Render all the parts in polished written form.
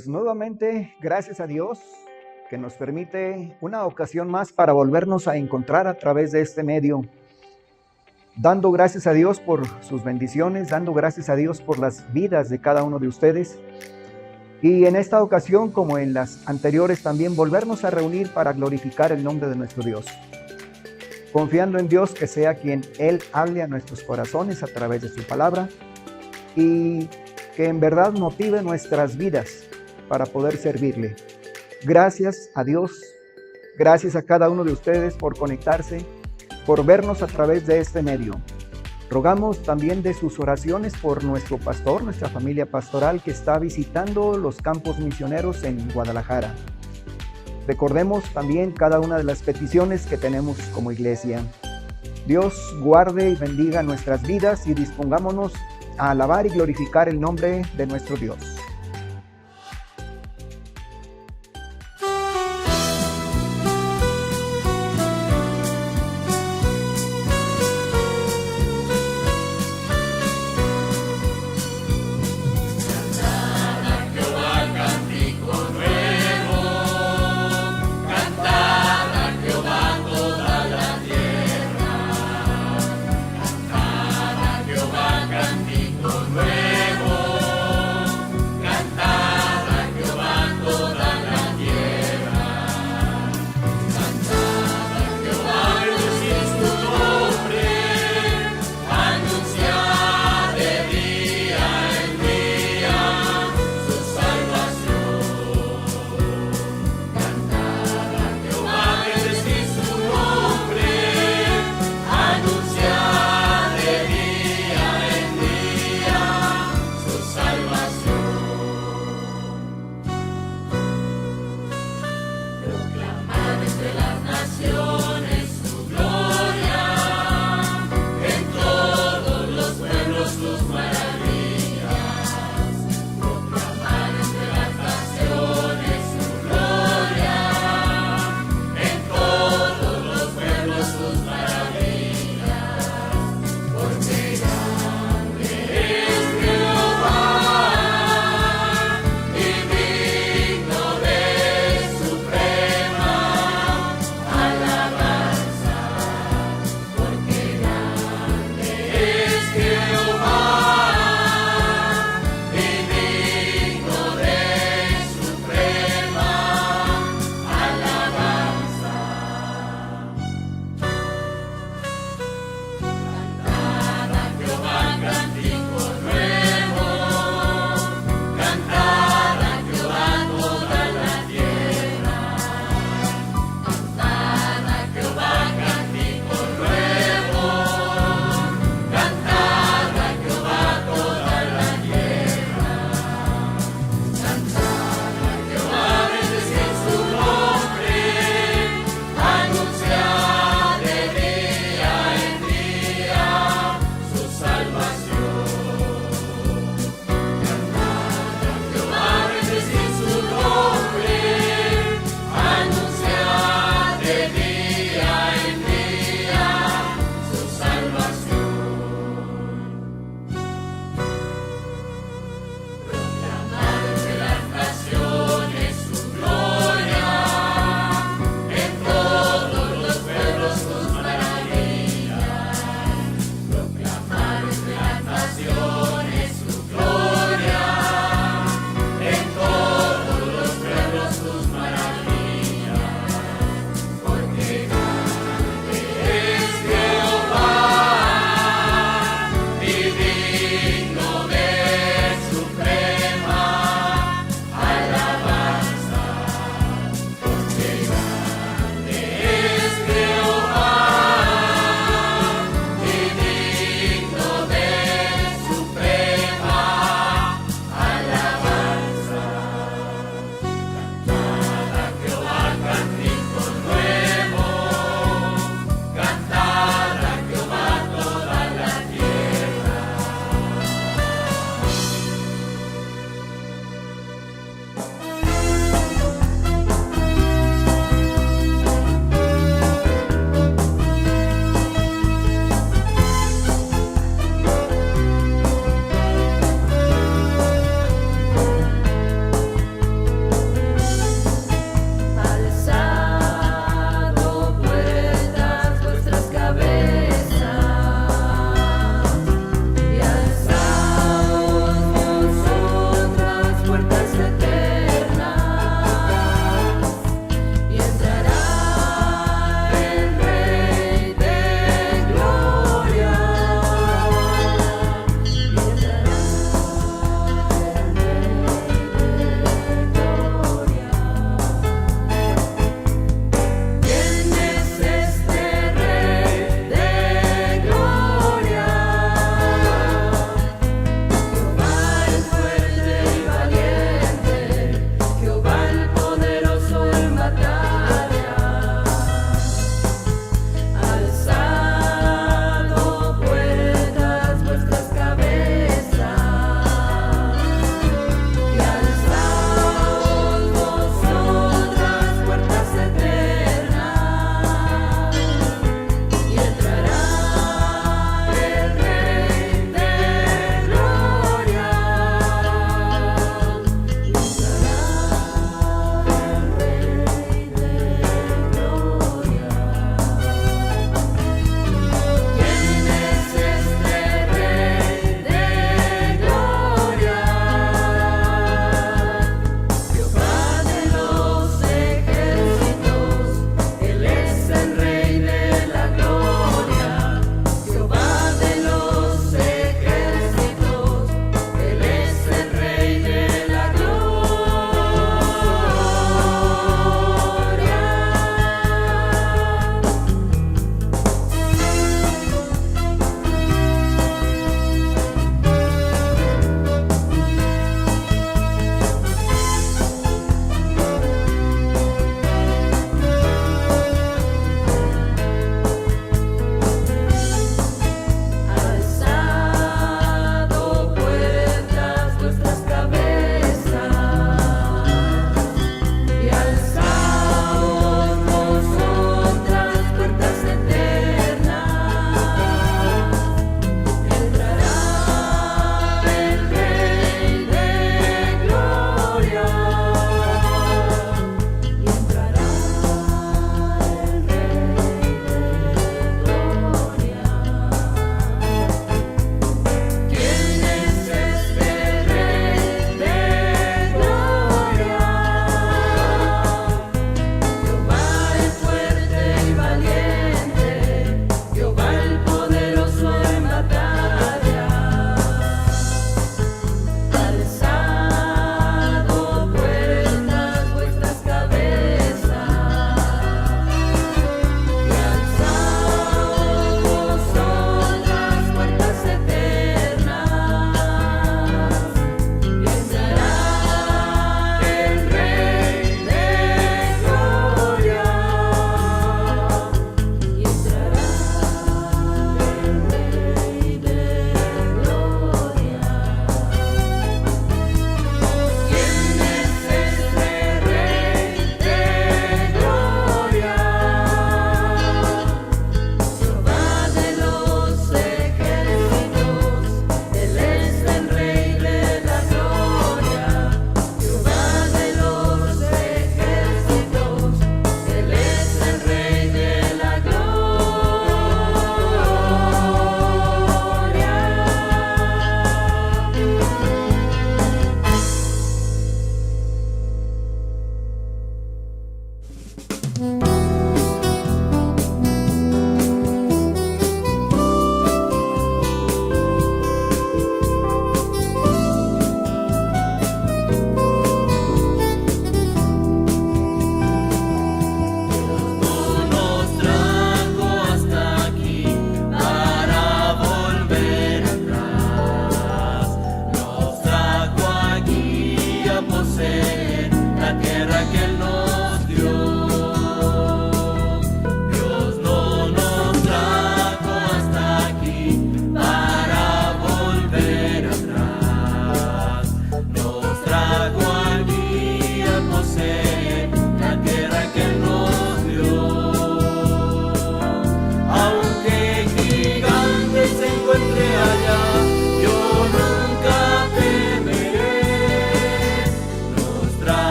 Pues nuevamente, gracias a Dios que nos permite una ocasión más para volvernos a encontrar a través de este medio, dando gracias a Dios por sus bendiciones, dando gracias a Dios por las vidas de cada uno de ustedes. Y en esta ocasión, como en las anteriores, también volvernos a reunir para glorificar el nombre de nuestro Dios, confiando en Dios que sea quien Él hable a nuestros corazones a través de su palabra y que en verdad motive nuestras vidas para poder servirle. Gracias a Dios, gracias a cada uno de ustedes por conectarse, por vernos a través de este medio. Rogamos también de sus oraciones por nuestro pastor, nuestra familia pastoral que está visitando los campos misioneros en Guadalajara. Recordemos también cada una de las peticiones que tenemos como iglesia. Dios guarde y bendiga nuestras vidas y dispongámonos a alabar y glorificar el nombre de nuestro Dios.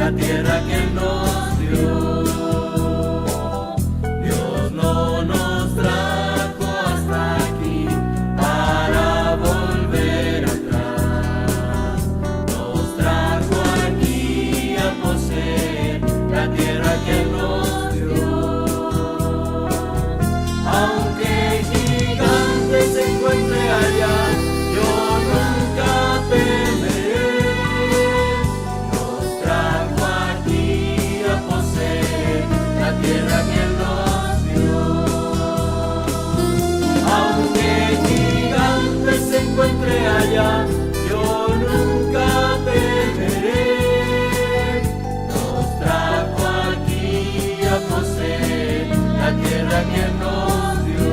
la tierra que Él nos dio. Dios no nos trajo hasta aquí para volver atrás. Nos trajo aquí a poseer la tierra que Él nos dio. Aunque gigante se encuentre allá, yo nunca temeré. Nos trajo aquí a poseer la tierra que Él nos dio. Aunque gigante se encuentre allá, yo nunca temeré. Nos trajo aquí a poseer la tierra que Él nos dio.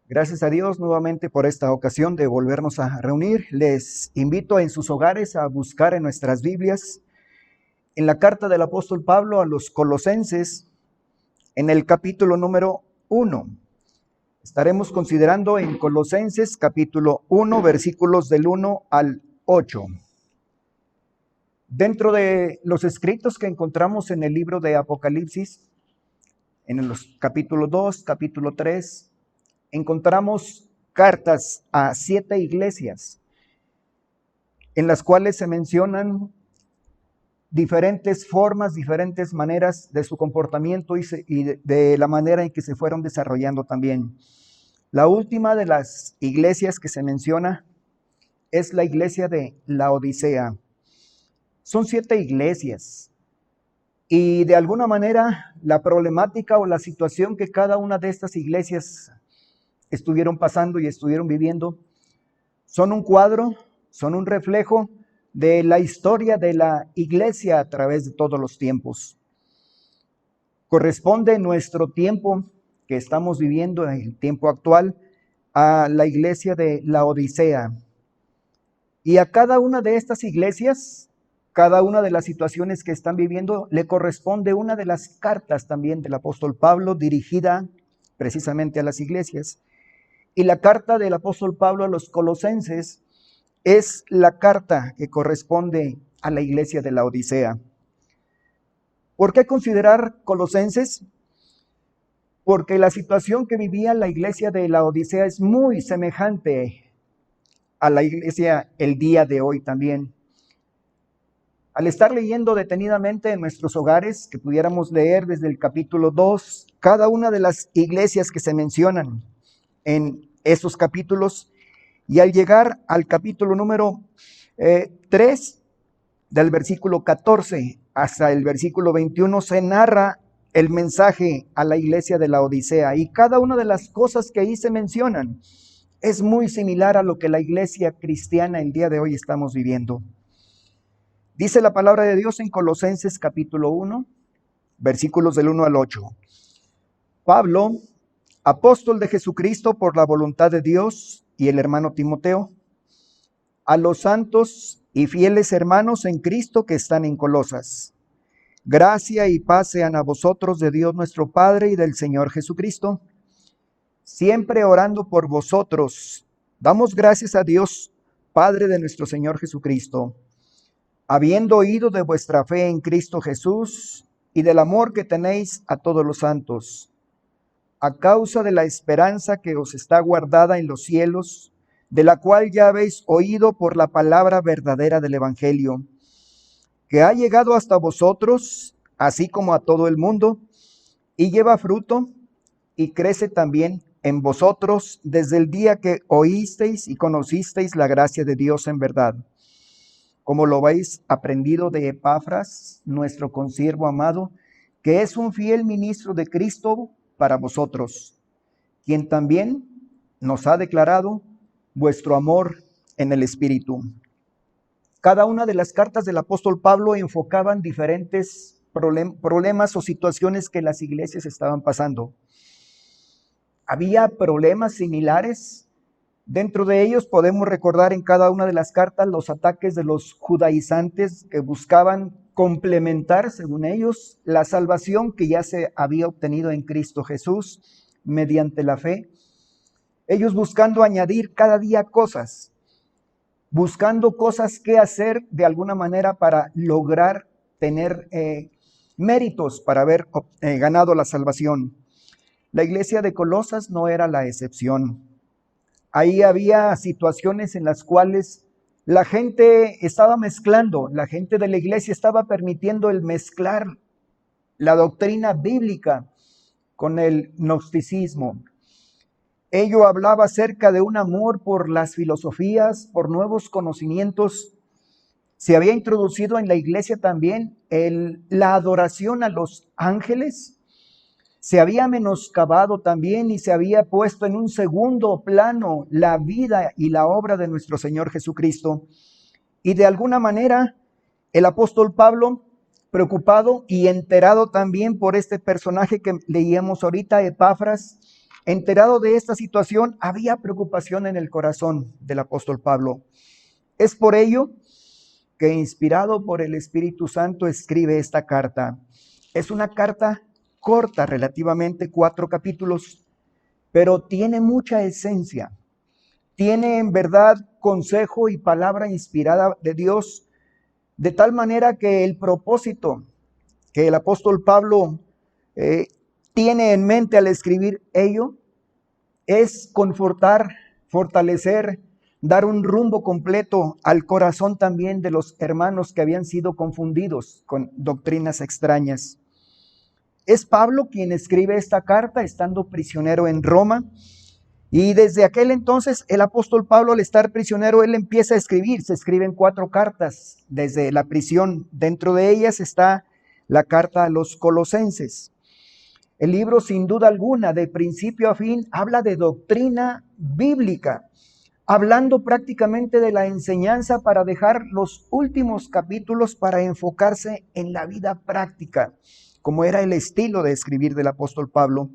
Gracias a Dios nuevamente por esta ocasión de volvernos a reunir. Les invito en sus hogares a buscar en nuestras Biblias, en la carta del apóstol Pablo a los Colosenses, en el capítulo número 1. Estaremos considerando en Colosenses capítulo 1, versículos del 1 al 8. Dentro de los escritos que encontramos en el libro de Apocalipsis, en los capítulo 2, capítulo 3, encontramos cartas a 7 iglesias, en las cuales se mencionan diferentes formas, diferentes maneras de su comportamiento y de la manera en que se fueron desarrollando también. La última de las iglesias que se menciona es la iglesia de Laodicea. Son 7 iglesias y de alguna manera la problemática o la situación que cada una de estas iglesias estuvieron pasando y estuvieron viviendo son un cuadro, son un reflejo de la historia de la iglesia a través de todos los tiempos. Corresponde nuestro tiempo que estamos viviendo, en el tiempo actual, a la iglesia de Laodicea. Y a cada una de estas iglesias, cada una de las situaciones que están viviendo, le corresponde una de las cartas también del apóstol Pablo dirigida precisamente a las iglesias. Y la carta del apóstol Pablo a los Colosenses es la carta que corresponde a la iglesia de Laodicea. ¿Por qué considerar Colosenses? Porque la situación que vivía la iglesia de Laodicea es muy semejante a la iglesia el día de hoy también. Al estar leyendo detenidamente en nuestros hogares, que pudiéramos leer desde el capítulo 2, cada una de las iglesias que se mencionan en esos capítulos, y al llegar al capítulo número 3, del versículo 14 hasta el versículo 21, se narra el mensaje a la iglesia de la Odisea, y cada una de las cosas que ahí se mencionan es muy similar a lo que la iglesia cristiana el día de hoy estamos viviendo. Dice la palabra de Dios en Colosenses capítulo 1, versículos del 1 al 8. Pablo, apóstol de Jesucristo por la voluntad de Dios, y el hermano Timoteo, a los santos y fieles hermanos en Cristo que están en Colosas. Gracia y paz sean a vosotros de Dios nuestro Padre y del Señor Jesucristo. Siempre orando por vosotros, damos gracias a Dios, Padre de nuestro Señor Jesucristo, habiendo oído de vuestra fe en Cristo Jesús y del amor que tenéis a todos los santos, a causa de la esperanza que os está guardada en los cielos, de la cual ya habéis oído por la palabra verdadera del Evangelio, que ha llegado hasta vosotros, así como a todo el mundo, y lleva fruto, y crece también en vosotros desde el día que oísteis y conocisteis la gracia de Dios en verdad, como lo habéis aprendido de Epafras, nuestro consiervo amado, que es un fiel ministro de Cristo para vosotros, quien también nos ha declarado vuestro amor en el Espíritu. Cada una de las cartas del apóstol Pablo enfocaban diferentes problemas o situaciones que las iglesias estaban pasando. Había problemas similares. Dentro de ellos podemos recordar en cada una de las cartas los ataques de los judaizantes que buscaban complementar, según ellos, la salvación que ya se había obtenido en Cristo Jesús mediante la fe. Ellos buscando añadir cada día cosas, buscando cosas que hacer de alguna manera para lograr tener méritos para haber ganado la salvación. La iglesia de Colosas no era la excepción. Ahí había situaciones en las cuales la gente estaba mezclando, la gente de la iglesia estaba permitiendo el mezclar la doctrina bíblica con el gnosticismo. Ello hablaba acerca de un amor por las filosofías, por nuevos conocimientos. Se había introducido en la iglesia también la adoración a los ángeles. Se había menoscabado también y se había puesto en un segundo plano la vida y la obra de nuestro Señor Jesucristo. Y de alguna manera el apóstol Pablo, preocupado y enterado también por este personaje que leíamos ahorita, Epafras, enterado de esta situación, había preocupación en el corazón del apóstol Pablo. Es por ello que, inspirado por el Espíritu Santo, escribe esta carta. Es una carta corta, relativamente 4 capítulos, pero tiene mucha esencia. Tiene en verdad consejo y palabra inspirada de Dios, de tal manera que el propósito que el apóstol Pablo tiene en mente al escribir ello es confortar, fortalecer, dar un rumbo completo al corazón también de los hermanos que habían sido confundidos con doctrinas extrañas. Es Pablo quien escribe esta carta estando prisionero en Roma, y desde aquel entonces el apóstol Pablo, al estar prisionero, él empieza a escribir. Se escriben 4 cartas desde la prisión. Dentro de ellas está la carta a los Colosenses. El libro, sin duda alguna, de principio a fin, habla de doctrina bíblica, hablando prácticamente de la enseñanza para dejar los últimos capítulos para enfocarse en la vida práctica, como era el estilo de escribir del apóstol Pablo.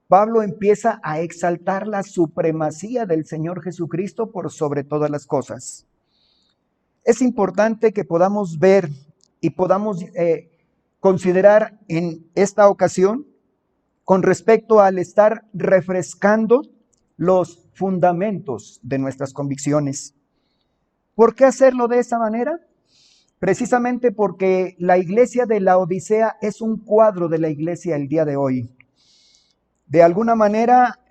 Pablo empieza a exaltar la supremacía del Señor Jesucristo por sobre todas las cosas. Es importante que podamos ver y podamos considerar en esta ocasión con respecto al estar refrescando los fundamentos de nuestras convicciones. ¿Por qué hacerlo de esa manera? Precisamente porque la iglesia de la Odisea es un cuadro de la iglesia el día de hoy. De alguna manera,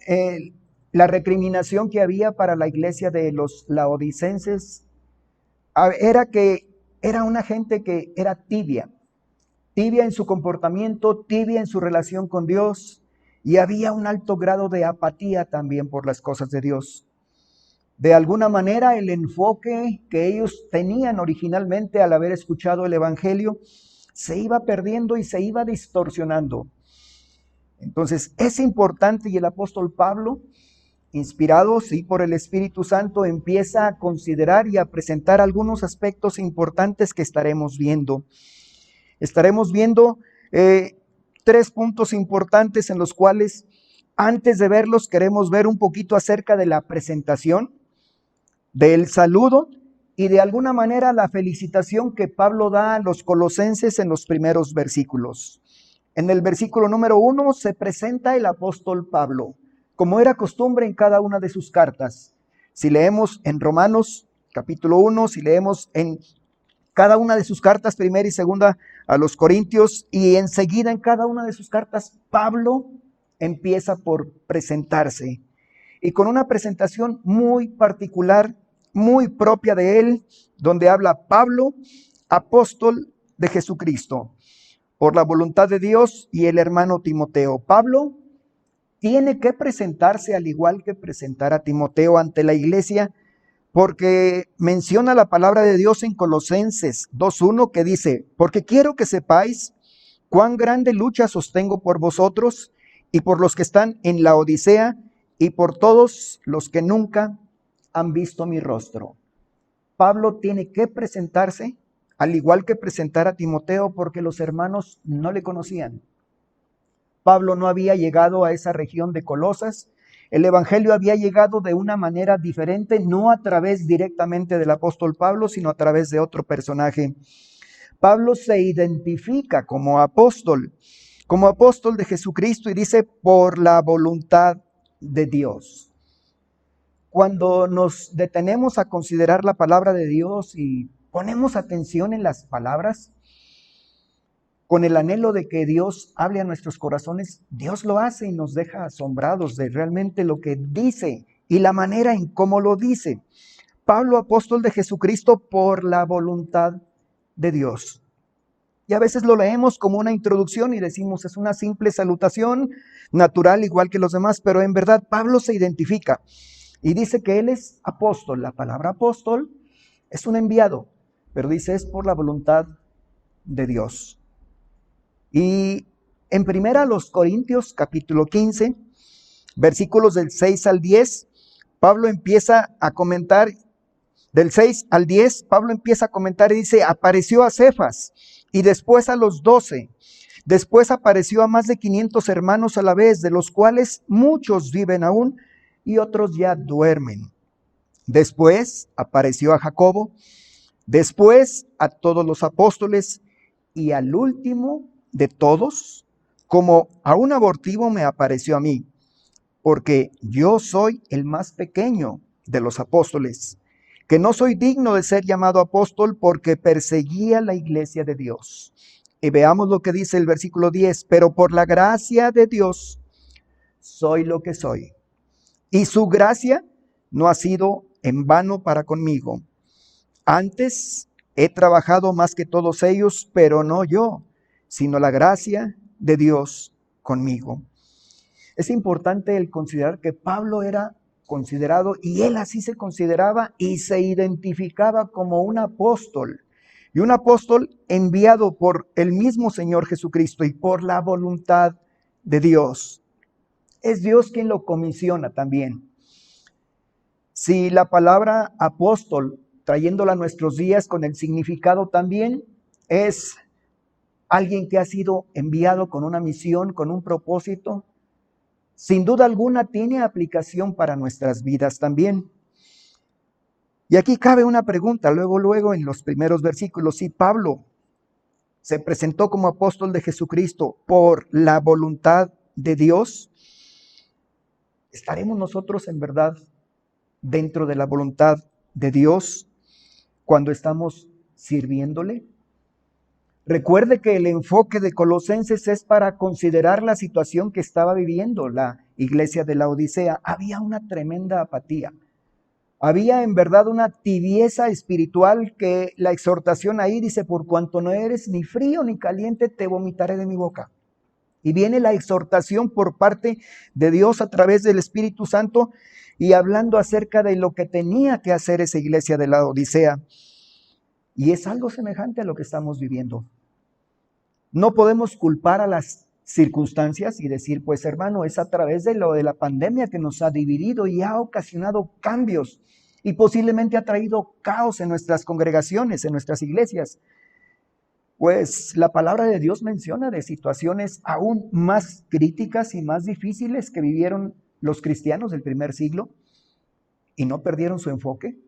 la recriminación que había para la iglesia de los laodicenses era que era una gente que era tibia en su comportamiento, tibia en su relación con Dios, y había un alto grado de apatía también por las cosas de Dios. De alguna manera, el enfoque que ellos tenían originalmente al haber escuchado el Evangelio se iba perdiendo y se iba distorsionando. Entonces es importante, y el apóstol Pablo, inspirado sí por el Espíritu Santo, empieza a considerar y a presentar algunos aspectos importantes que estaremos viendo. Estaremos viendo 3 puntos importantes en los cuales, antes de verlos, queremos ver un poquito acerca de la presentación, del saludo y de alguna manera la felicitación que Pablo da a los colosenses en los primeros versículos. En el versículo número 1 se presenta el apóstol Pablo, como era costumbre en cada una de sus cartas. Si leemos en Romanos capítulo 1, si leemos en cada una de sus cartas, primera y segunda a los Corintios, y enseguida en cada una de sus cartas, Pablo empieza por presentarse. Y con una presentación muy particular, muy propia de él, donde habla Pablo, apóstol de Jesucristo, por la voluntad de Dios, y el hermano Timoteo. Pablo tiene que presentarse al igual que presentar a Timoteo ante la iglesia, porque menciona la palabra de Dios en Colosenses 2:1 que dice: porque quiero que sepáis cuán grande lucha sostengo por vosotros y por los que están en la Odisea y por todos los que nunca han visto mi rostro. Pablo tiene que presentarse al igual que presentar a Timoteo, porque los hermanos no le conocían. Pablo no había llegado a esa región de Colosas. El evangelio había llegado de una manera diferente, no a través directamente del apóstol Pablo, sino a través de otro personaje. Pablo se identifica como apóstol de Jesucristo, y dice: por la voluntad de Dios. Cuando nos detenemos a considerar la palabra de Dios y ponemos atención en las palabras, con el anhelo de que Dios hable a nuestros corazones, Dios lo hace y nos deja asombrados de realmente lo que dice y la manera en cómo lo dice. Pablo, apóstol de Jesucristo, por la voluntad de Dios. Y a veces lo leemos como una introducción y decimos: es una simple salutación natural igual que los demás, pero en verdad Pablo se identifica y dice que él es apóstol. La palabra apóstol es un enviado, pero dice: es por la voluntad de Dios. Y en primera los Corintios capítulo 15, versículos del 6 al 10, Pablo empieza a comentar, del 6 al 10, Pablo empieza a comentar y dice: apareció a Cefas y después a los 12. Después apareció a más de 500 hermanos a la vez, de los cuales muchos viven aún y otros ya duermen. Después apareció a Jacobo, después a todos los apóstoles, y al último de todos, como a un abortivo, me apareció a mí, porque yo soy el más pequeño de los apóstoles, que no soy digno de ser llamado apóstol, porque perseguía la iglesia de Dios. Y veamos lo que dice el versículo 10: pero por la gracia de Dios soy lo que soy, y su gracia no ha sido en vano para conmigo. Antes he trabajado más que todos ellos, pero no yo, sino la gracia de Dios conmigo. Es importante el considerar que Pablo era considerado, y él así se consideraba y se identificaba como un apóstol, y un apóstol enviado por el mismo Señor Jesucristo y por la voluntad de Dios. Es Dios quien lo comisiona también. Si la palabra apóstol, trayéndola a nuestros días con el significado también, es alguien que ha sido enviado con una misión, con un propósito, sin duda alguna tiene aplicación para nuestras vidas también. Y aquí cabe una pregunta, luego en los primeros versículos: si Pablo se presentó como apóstol de Jesucristo por la voluntad de Dios, ¿estaremos nosotros en verdad dentro de la voluntad de Dios cuando estamos sirviéndole? Recuerde que el enfoque de Colosenses es para considerar la situación que estaba viviendo la iglesia de la Odisea. Había una tremenda apatía. Había en verdad una tibieza espiritual, que la exhortación ahí dice: por cuanto no eres ni frío ni caliente, te vomitaré de mi boca. Y viene la exhortación por parte de Dios a través del Espíritu Santo, y hablando acerca de lo que tenía que hacer esa iglesia de la Odisea. Y es algo semejante a lo que estamos viviendo. No podemos culpar a las circunstancias y decir, pues hermano, es a través de lo de la pandemia que nos ha dividido y ha ocasionado cambios y posiblemente ha traído caos en nuestras congregaciones, en nuestras iglesias. Pues la palabra de Dios menciona de situaciones aún más críticas y más difíciles que vivieron los cristianos del primer siglo y no perdieron su enfoque.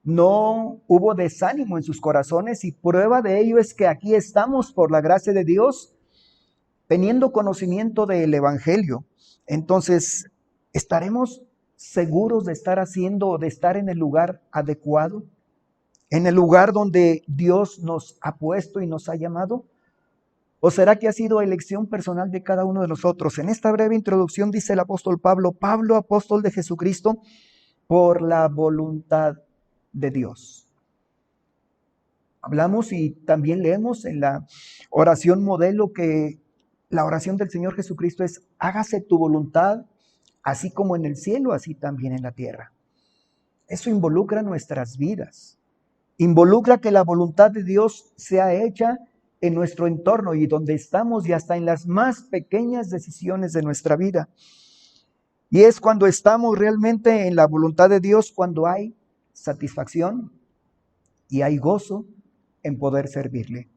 No hubo desánimo en sus corazones y prueba de ello es que aquí estamos por la gracia de Dios teniendo conocimiento del Evangelio. Entonces, ¿estaremos seguros de estar haciendo o de estar en el lugar adecuado? ¿En el lugar donde Dios nos ha puesto y nos ha llamado? ¿O será que ha sido elección personal de cada uno de nosotros? En esta breve introducción dice el apóstol Pablo, apóstol de Jesucristo, por la voluntad de Dios. Hablamos y también leemos en la oración modelo que la oración del Señor Jesucristo es, hágase tu voluntad, así como en el cielo, así también en la tierra. Eso involucra nuestras vidas. Involucra que la voluntad de Dios sea hecha en nuestro entorno y donde estamos y hasta en las más pequeñas decisiones de nuestra vida. Y es cuando estamos realmente en la voluntad de Dios, cuando hay satisfacción y hay gozo en poder servirle.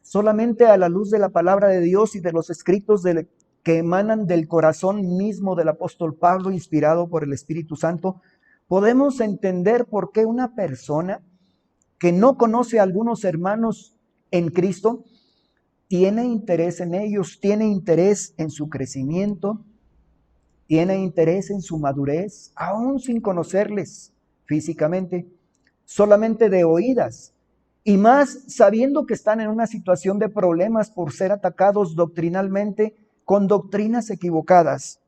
Solamente a la luz de la palabra de Dios y de los escritos que emanan del corazón mismo del apóstol Pablo, inspirado por el Espíritu Santo, podemos entender por qué una persona que no conoce a algunos hermanos en Cristo tiene interés en ellos, tiene interés en su crecimiento, tiene interés en su madurez, aún sin conocerles físicamente, solamente de oídas, y más sabiendo que están en una situación de problemas por ser atacados doctrinalmente con doctrinas equivocadas.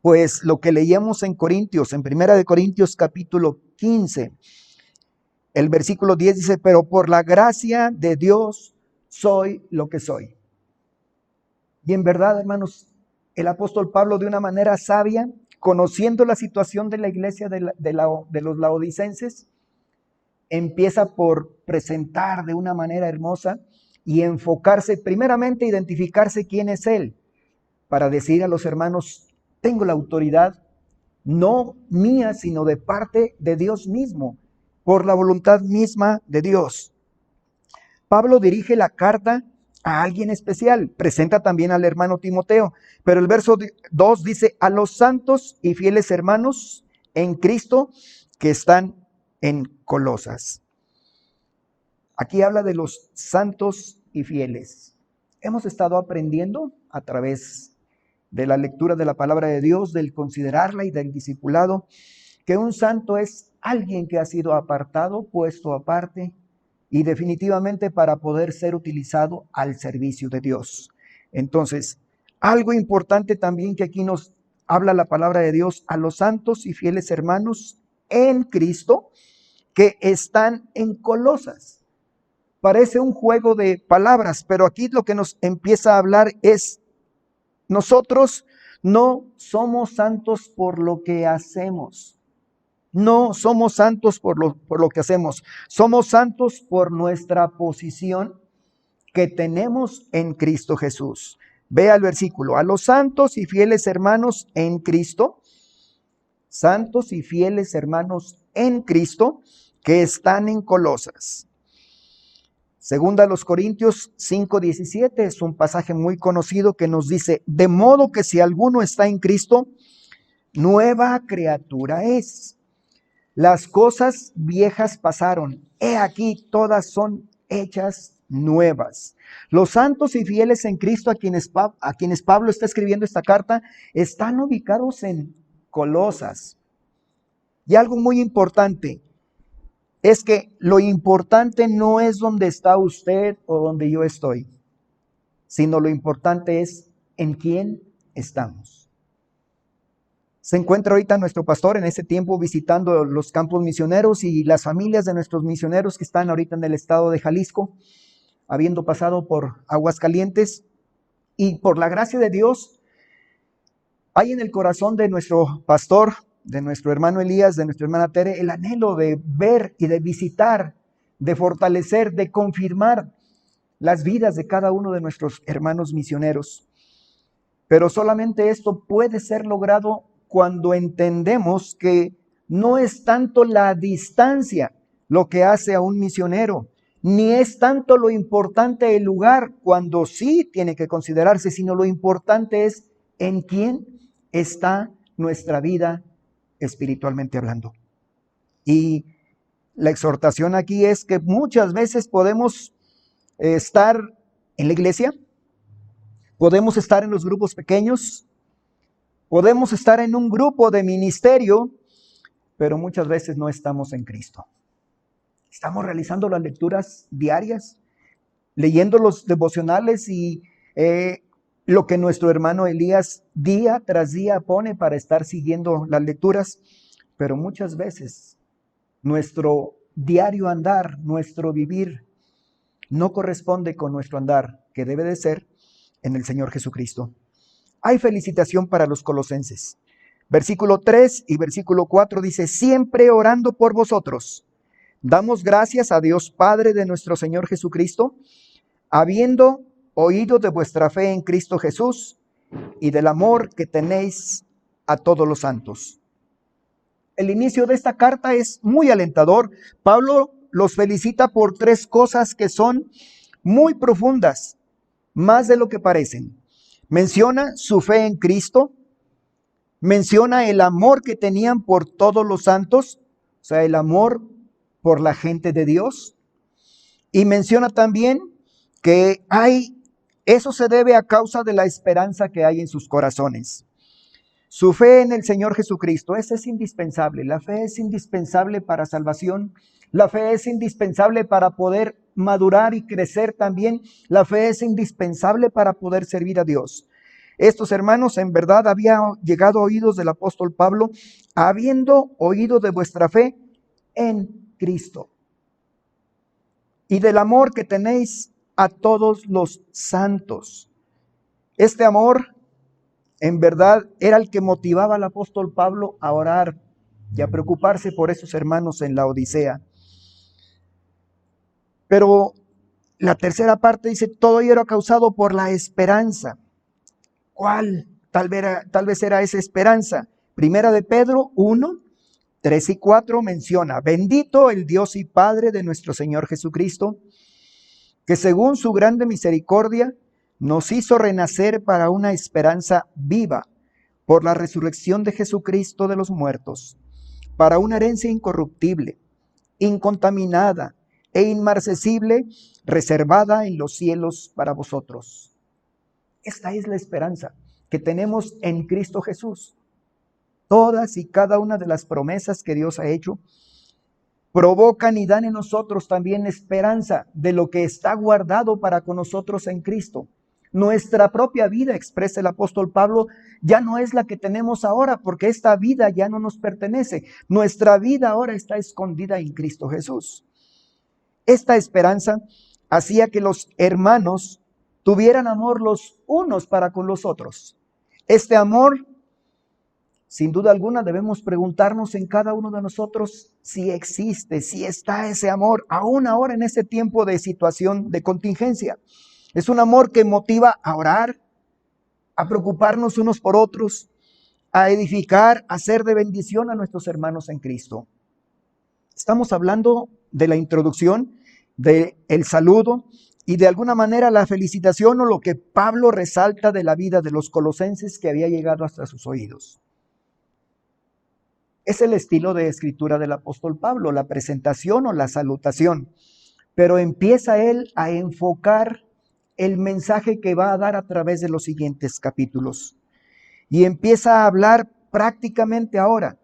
Pues lo que leíamos en Corintios, en 1 Corintios capítulo 15, el versículo 10 dice, pero por la gracia de Dios soy lo que soy. Y en verdad, hermanos, el apóstol Pablo de una manera sabia, conociendo la situación de la iglesia de los laodicenses, empieza por presentar de una manera hermosa y enfocarse, primeramente identificarse quién es él, para decir a los hermanos, tengo la autoridad, no mía, sino de parte de Dios mismo, por la voluntad misma de Dios. Pablo dirige la carta a alguien especial, presenta también al hermano Timoteo, pero el verso 2 dice, a los santos y fieles hermanos en Cristo que están en Colosas. Aquí habla de los santos y fieles. Hemos estado aprendiendo a través de la lectura de la palabra de Dios, del considerarla y del discipulado, que un santo es alguien que ha sido apartado, puesto aparte y definitivamente para poder ser utilizado al servicio de Dios. Entonces, algo importante también que aquí nos habla la palabra de Dios, a los santos y fieles hermanos en Cristo que están en Colosas. Parece un juego de palabras, pero aquí lo que nos empieza a hablar es, nosotros no somos santos por lo que hacemos. No somos santos por lo que hacemos. Somos santos por nuestra posición que tenemos en Cristo Jesús. Vea el versículo. A los santos y fieles hermanos en Cristo, santos y fieles hermanos en Cristo que están en Colosas. Segunda a los Corintios 5:17 es un pasaje muy conocido que nos dice, de modo que si alguno está en Cristo, nueva criatura es. Las cosas viejas pasaron, he aquí todas son hechas nuevas. Los santos y fieles en Cristo a quienes Pablo está escribiendo esta carta, están ubicados en Colosas. Y algo muy importante es que lo importante no es donde está usted o donde yo estoy, sino lo importante es en quién estamos. Se encuentra ahorita nuestro pastor en este tiempo visitando los campos misioneros y las familias de nuestros misioneros que están ahorita en el estado de Jalisco, habiendo pasado por Aguascalientes. Y por la gracia de Dios, hay en el corazón de nuestro pastor, de nuestro hermano Elías, de nuestra hermana Tere, el anhelo de ver y de visitar, de fortalecer, de confirmar las vidas de cada uno de nuestros hermanos misioneros. Pero solamente esto puede ser logrado cuando entendemos que no es tanto la distancia lo que hace a un misionero, ni es tanto lo importante el lugar, cuando sí tiene que considerarse, sino lo importante es en quién está nuestra vida espiritualmente hablando. Y la exhortación aquí es que muchas veces podemos estar en la iglesia, podemos estar en los grupos pequeños, podemos estar en un grupo de ministerio, pero muchas veces no estamos en Cristo. Estamos realizando las lecturas diarias, leyendo los devocionales y lo que nuestro hermano Elías día tras día pone para estar siguiendo las lecturas, pero muchas veces nuestro diario andar, nuestro vivir, no corresponde con nuestro andar, que debe de ser en el Señor Jesucristo. Hay felicitación para los colosenses. Versículo 3 y versículo 4 dice: siempre orando por vosotros, damos gracias a Dios Padre de nuestro Señor Jesucristo, habiendo oído de vuestra fe en Cristo Jesús y del amor que tenéis a todos los santos. El inicio de esta carta es muy alentador. Pablo los felicita por tres cosas que son muy profundas, más de lo que parecen. Menciona su fe en Cristo, menciona el amor que tenían por todos los santos, o sea, el amor por la gente de Dios, y menciona también que eso se debe a causa de la esperanza que hay en sus corazones. Su fe en el Señor Jesucristo, esa es indispensable. La fe es indispensable para salvación. La fe es indispensable para poder madurar y crecer también. La fe es indispensable para poder servir a Dios. Estos hermanos en verdad habían llegado a oídos del apóstol Pablo, habiendo oído de vuestra fe en Cristo y del amor que tenéis a todos los santos. Este amor en verdad era el que motivaba al apóstol Pablo a orar y a preocuparse por esos hermanos en la Odisea. Pero la tercera parte dice: todo ello era causado por la esperanza. ¿Cuál? Tal vez era esa esperanza. Primera de Pedro 1, 3 y 4 menciona: bendito el Dios y Padre de nuestro Señor Jesucristo, que según su grande misericordia nos hizo renacer para una esperanza viva por la resurrección de Jesucristo de los muertos, para una herencia incorruptible, incontaminada e inmarcesible, reservada en los cielos para vosotros. Esta es la esperanza que tenemos en Cristo Jesús. Todas y cada una de las promesas que Dios ha hecho provocan y dan en nosotros también esperanza de lo que está guardado para con nosotros en Cristo. Nuestra propia vida, expresa el apóstol Pablo, ya no es la que tenemos ahora, porque esta vida ya no nos pertenece. Nuestra vida ahora está escondida en Cristo Jesús. Esta esperanza hacía que los hermanos tuvieran amor los unos para con los otros. Este amor, sin duda alguna, debemos preguntarnos en cada uno de nosotros si existe, si está ese amor, aún ahora en este tiempo de situación de contingencia. Es un amor que motiva a orar, a preocuparnos unos por otros, a edificar, a ser de bendición a nuestros hermanos en Cristo. Estamos hablando de la introducción, del saludo y de alguna manera la felicitación o lo que Pablo resalta de la vida de los colosenses que había llegado hasta sus oídos. Es el estilo de escritura del apóstol Pablo, la presentación o la salutación, pero empieza él a enfocar el mensaje que va a dar a través de los siguientes capítulos. Y empieza a hablar prácticamente ahora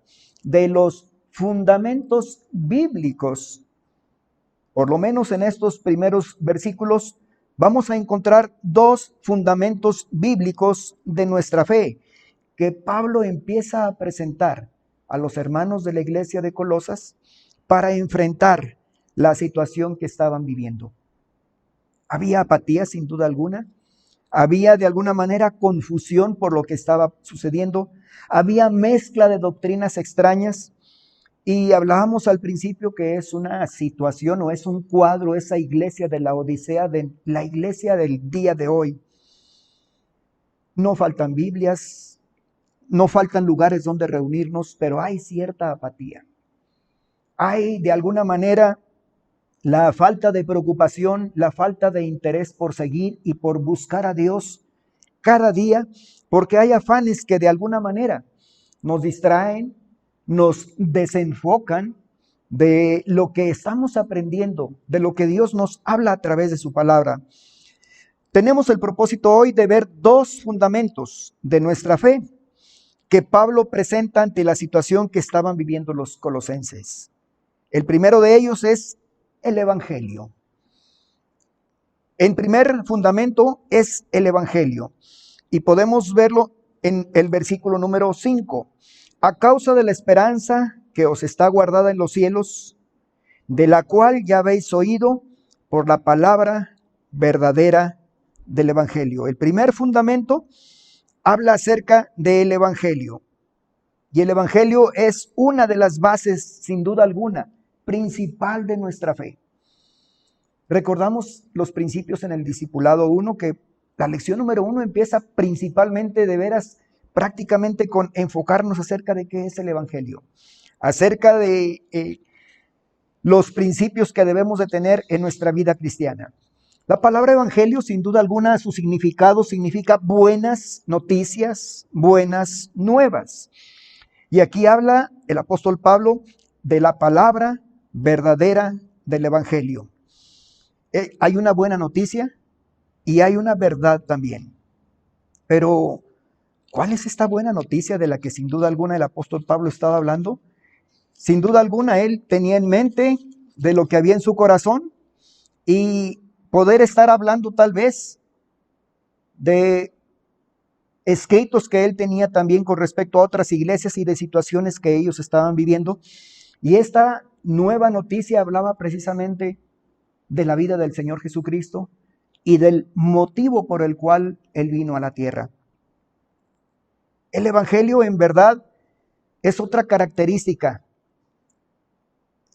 de los fundamentos bíblicos. Por lo menos en estos primeros versículos vamos a encontrar dos fundamentos bíblicos de nuestra fe que Pablo empieza a presentar a los hermanos de la iglesia de Colosas para enfrentar la situación que estaban viviendo. Había apatía, sin duda alguna. Había de alguna manera confusión por lo que estaba sucediendo. Había mezcla de doctrinas extrañas. Y hablábamos al principio que es una situación o es un cuadro, esa iglesia de la Odisea, de la iglesia del día de hoy. No faltan Biblias, no faltan lugares donde reunirnos, pero hay cierta apatía. Hay de alguna manera la falta de preocupación, la falta de interés por seguir y por buscar a Dios cada día, porque hay afanes que de alguna manera nos distraen, nos desenfocan de lo que estamos aprendiendo, de lo que Dios nos habla a través de su palabra. Tenemos el propósito hoy de ver dos fundamentos de nuestra fe que Pablo presenta ante la situación que estaban viviendo los colosenses. El primero de ellos es el Evangelio. El primer fundamento es el Evangelio y podemos verlo en el versículo número 5. A causa de la esperanza que os está guardada en los cielos, de la cual ya habéis oído por la palabra verdadera del Evangelio. El primer fundamento habla acerca del Evangelio. Y el Evangelio es una de las bases, sin duda alguna, principal de nuestra fe. Recordamos los principios en el discipulado 1, que la lección número 1 empieza principalmente de veras prácticamente con enfocarnos acerca de qué es el Evangelio, acerca de los principios que debemos de tener en nuestra vida cristiana. La palabra Evangelio, sin duda alguna, su significado significa buenas noticias, buenas nuevas. Y aquí habla el apóstol Pablo de la palabra verdadera del Evangelio. Hay una buena noticia y hay una verdad también. Pero ¿cuál es esta buena noticia de la que sin duda alguna el apóstol Pablo estaba hablando? Sin duda alguna él tenía en mente de lo que había en su corazón y poder estar hablando tal vez de escritos que él tenía también con respecto a otras iglesias y de situaciones que ellos estaban viviendo. Y esta nueva noticia hablaba precisamente de la vida del Señor Jesucristo y del motivo por el cual él vino a la tierra. El Evangelio en verdad es otra característica.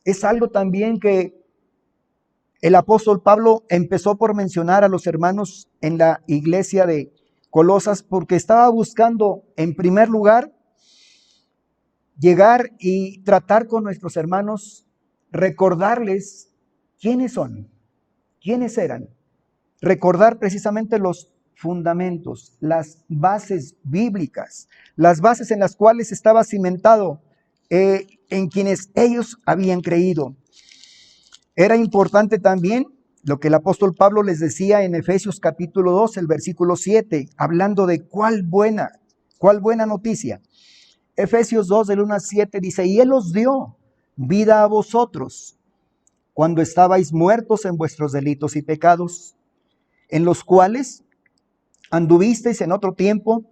Es algo también que el apóstol Pablo empezó por mencionar a los hermanos en la iglesia de Colosas porque estaba buscando en primer lugar llegar y tratar con nuestros hermanos, recordarles quiénes son, quiénes eran, recordar precisamente los fundamentos, las bases bíblicas, las bases en las cuales estaba cimentado en quienes ellos habían creído. Era importante también lo que el apóstol Pablo les decía en Efesios capítulo 2, el versículo 7, hablando de cuál buena noticia. Efesios 2, del 1 al 7 dice, y Él os dio vida a vosotros cuando estabais muertos en vuestros delitos y pecados, en los cuales anduvisteis en otro tiempo,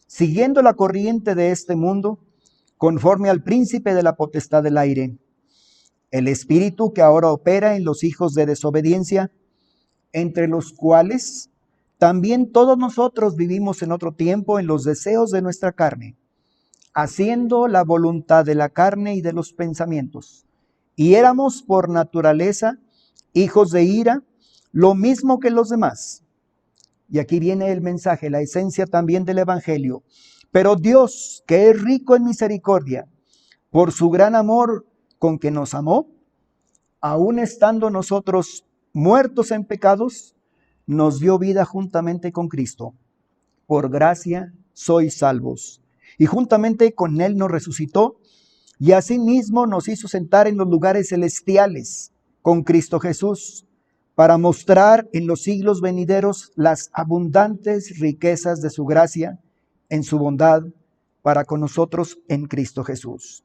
siguiendo la corriente de este mundo, conforme al príncipe de la potestad del aire, el espíritu que ahora opera en los hijos de desobediencia, entre los cuales también todos nosotros vivimos en otro tiempo en los deseos de nuestra carne, haciendo la voluntad de la carne y de los pensamientos. Y éramos por naturaleza hijos de ira, lo mismo que los demás. Y aquí viene el mensaje, la esencia también del Evangelio. Pero Dios, que es rico en misericordia, por su gran amor con que nos amó, aun estando nosotros muertos en pecados, nos dio vida juntamente con Cristo. Por gracia sois salvos. Y juntamente con Él nos resucitó, y asimismo nos hizo sentar en los lugares celestiales con Cristo Jesús, para mostrar en los siglos venideros las abundantes riquezas de su gracia en su bondad para con nosotros en Cristo Jesús.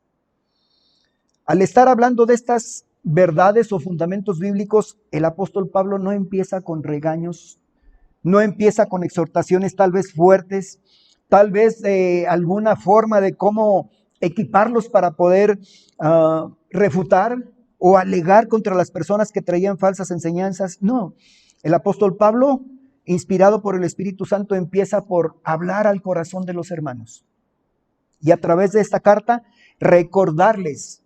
Al estar hablando de estas verdades o fundamentos bíblicos, el apóstol Pablo no empieza con regaños, no empieza con exhortaciones tal vez fuertes, tal vez de alguna forma de cómo equiparlos para poder refutar o alegar contra las personas que traían falsas enseñanzas. No, el apóstol Pablo, inspirado por el Espíritu Santo, empieza por hablar al corazón de los hermanos. Y a través de esta carta, recordarles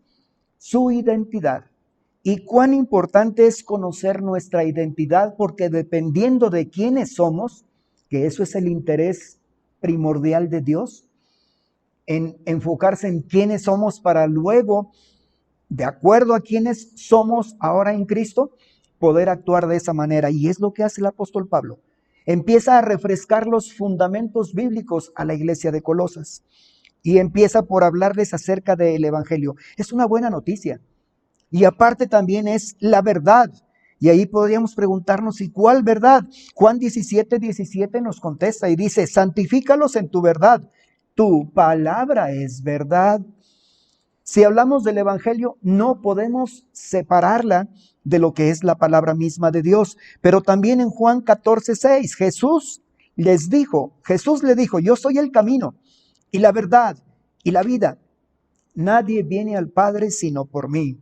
su identidad. Y cuán importante es conocer nuestra identidad, porque dependiendo de quiénes somos, que eso es el interés primordial de Dios, en enfocarse en quiénes somos para luego, de acuerdo a quiénes somos ahora en Cristo, poder actuar de esa manera. Y es lo que hace el apóstol Pablo. Empieza a refrescar los fundamentos bíblicos a la iglesia de Colosas y empieza por hablarles acerca del evangelio. Es una buena noticia. Y aparte también es la verdad. Y ahí podríamos preguntarnos, ¿y cuál verdad? Juan 17:17 nos contesta y dice, santifícalos en tu verdad. Tu palabra es verdad. Si hablamos del evangelio, no podemos separarla de lo que es la palabra misma de Dios. Pero también en Juan 14:6, Jesús le dijo, yo soy el camino y la verdad y la vida. Nadie viene al Padre sino por mí.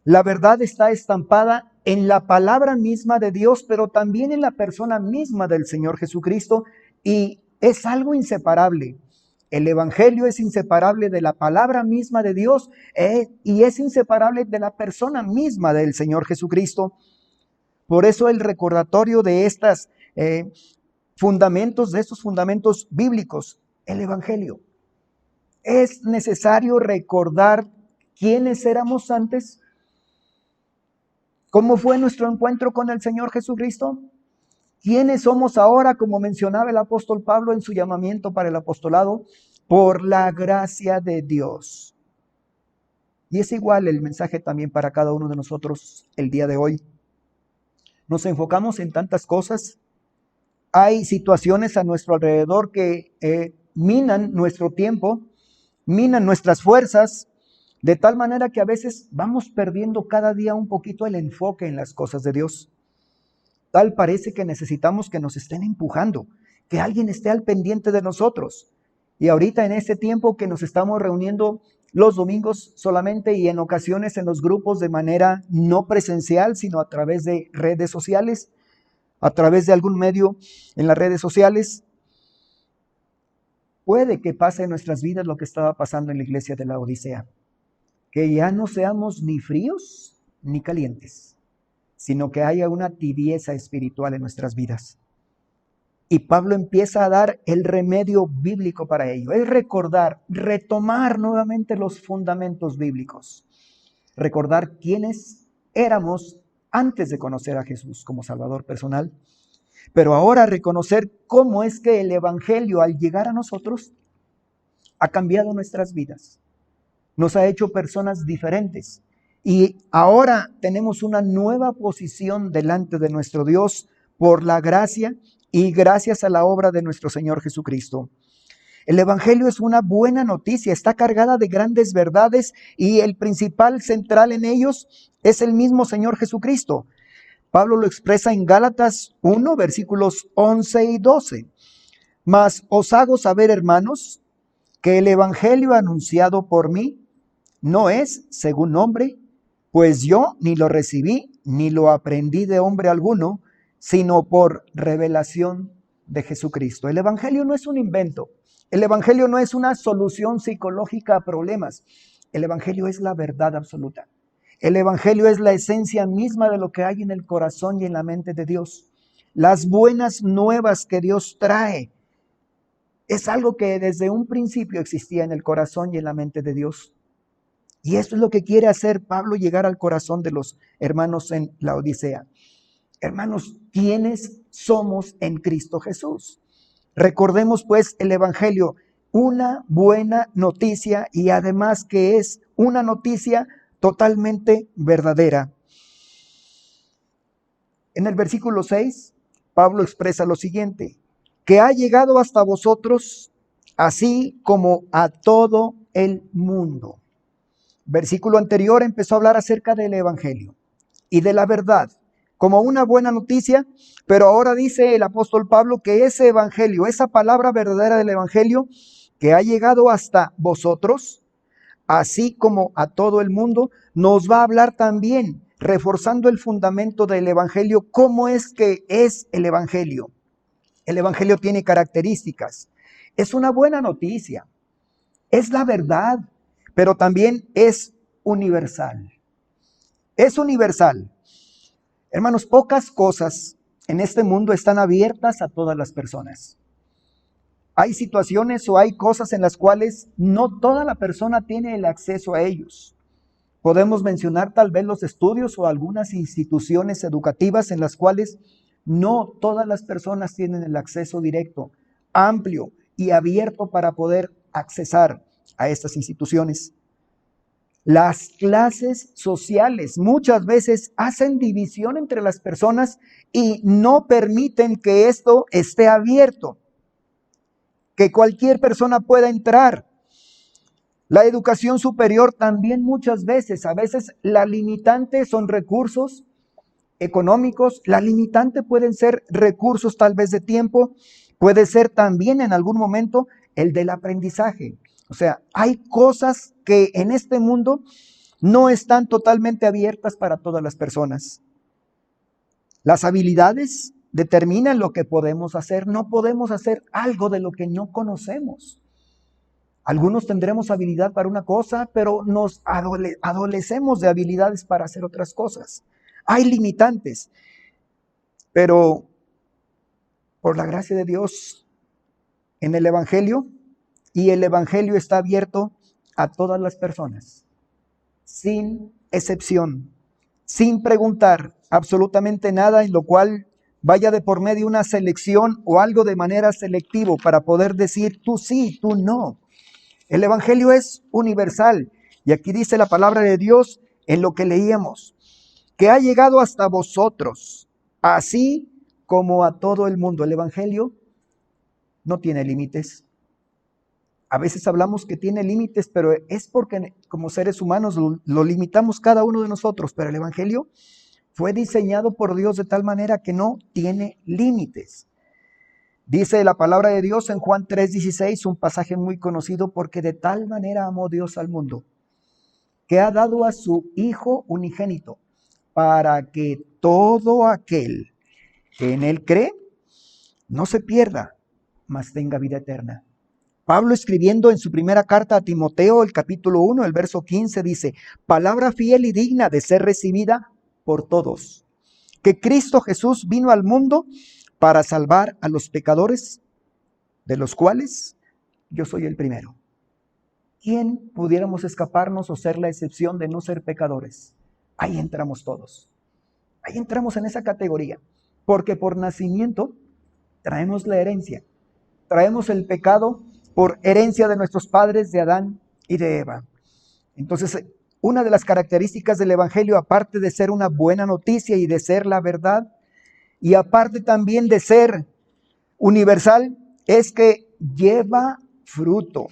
La verdad está estampada en la palabra misma de Dios, pero también en la persona misma del Señor Jesucristo, y es algo inseparable. El evangelio es inseparable de la palabra misma de Dios y es inseparable de la persona misma del Señor Jesucristo. Por eso el recordatorio de estos fundamentos bíblicos, el evangelio. Es necesario recordar quiénes éramos antes. ¿Cómo fue nuestro encuentro con el Señor Jesucristo? ¿Quiénes somos ahora, como mencionaba el apóstol Pablo en su llamamiento para el apostolado? Por la gracia de Dios. Y es igual el mensaje también para cada uno de nosotros el día de hoy. Nos enfocamos en tantas cosas. Hay situaciones a nuestro alrededor que minan nuestro tiempo, minan nuestras fuerzas, de tal manera que a veces vamos perdiendo cada día un poquito el enfoque en las cosas de Dios. Tal parece que necesitamos que nos estén empujando, que alguien esté al pendiente de nosotros. Y ahorita en este tiempo que nos estamos reuniendo los domingos solamente y en ocasiones en los grupos de manera no presencial, sino a través de redes sociales, a través de algún medio en las redes sociales, puede que pase en nuestras vidas lo que estaba pasando en la iglesia de la Odisea. Que ya no seamos ni fríos ni calientes, sino que haya una tibieza espiritual en nuestras vidas. Y Pablo empieza a dar el remedio bíblico para ello. Es recordar, retomar nuevamente los fundamentos bíblicos. Recordar quiénes éramos antes de conocer a Jesús como Salvador personal. Pero ahora reconocer cómo es que el evangelio al llegar a nosotros ha cambiado nuestras vidas. Nos ha hecho personas diferentes y ahora tenemos una nueva posición delante de nuestro Dios por la gracia y gracias a la obra de nuestro Señor Jesucristo. El evangelio es una buena noticia, está cargada de grandes verdades y el principal central en ellos es el mismo Señor Jesucristo. Pablo lo expresa en Gálatas 1, versículos 11 y 12. Mas os hago saber, hermanos, que el evangelio anunciado por mí no es según hombre, pues yo ni lo recibí ni lo aprendí de hombre alguno, sino por revelación de Jesucristo. El evangelio no es un invento. El evangelio no es una solución psicológica a problemas. El evangelio es la verdad absoluta. El evangelio es la esencia misma de lo que hay en el corazón y en la mente de Dios. Las buenas nuevas que Dios trae es algo que desde un principio existía en el corazón y en la mente de Dios. Y esto es lo que quiere hacer Pablo, llegar al corazón de los hermanos en la Odisea. Hermanos, ¿quiénes somos en Cristo Jesús? Recordemos pues el evangelio, una buena noticia y además que es una noticia totalmente verdadera. En el versículo 6, Pablo expresa lo siguiente: que ha llegado hasta vosotros, así como a todo el mundo. Versículo anterior empezó a hablar acerca del evangelio y de la verdad como una buena noticia, pero ahora dice el apóstol Pablo que ese evangelio, esa palabra verdadera del evangelio, que ha llegado hasta vosotros, así como a todo el mundo, nos va a hablar también, reforzando el fundamento del evangelio, cómo es que es el evangelio. El evangelio tiene características. Es una buena noticia, es la verdad, pero también es universal. Es universal. Hermanos, pocas cosas en este mundo están abiertas a todas las personas. Hay situaciones o hay cosas en las cuales no toda la persona tiene el acceso a ellos. Podemos mencionar tal vez los estudios o algunas instituciones educativas en las cuales no todas las personas tienen el acceso directo, amplio y abierto para poder accesar a estas instituciones. Las clases sociales muchas veces hacen división entre las personas y no permiten que esto esté abierto, que cualquier persona pueda entrar. La educación superior también muchas veces, a veces la limitante son recursos económicos, la limitante pueden ser recursos tal vez de tiempo, puede ser también en algún momento el del aprendizaje. O sea, hay cosas que en este mundo no están totalmente abiertas para todas las personas. Las habilidades determinan lo que podemos hacer. No podemos hacer algo de lo que no conocemos. Algunos tendremos habilidad para una cosa, pero nos adolecemos de habilidades para hacer otras cosas. Hay limitantes, pero por la gracia de Dios, en el Evangelio, y el Evangelio está abierto a todas las personas, sin excepción, sin preguntar absolutamente nada en lo cual vaya de por medio una selección o algo de manera selectiva para poder decir tú sí, tú no. El Evangelio es universal y aquí dice la palabra de Dios en lo que leíamos, que ha llegado hasta vosotros, así como a todo el mundo. El Evangelio no tiene límites. A veces hablamos que tiene límites, pero es porque como seres humanos lo limitamos cada uno de nosotros. Pero el Evangelio fue diseñado por Dios de tal manera que no tiene límites. Dice la palabra de Dios en Juan 3:16, un pasaje muy conocido, porque de tal manera amó Dios al mundo, que ha dado a su Hijo unigénito, para que todo aquel que en él cree no se pierda, mas tenga vida eterna. Pablo, escribiendo en su primera carta a Timoteo, el capítulo 1, el verso 15, dice, palabra fiel y digna de ser recibida por todos, que Cristo Jesús vino al mundo para salvar a los pecadores, de los cuales yo soy el primero. ¿Quién pudiéramos escaparnos o ser la excepción de no ser pecadores? Ahí entramos todos. Ahí entramos en esa categoría, porque por nacimiento traemos la herencia, traemos el pecado por herencia de nuestros padres, de Adán y de Eva. Entonces, una de las características del Evangelio, aparte de ser una buena noticia y de ser la verdad, y aparte también de ser universal, es que lleva fruto.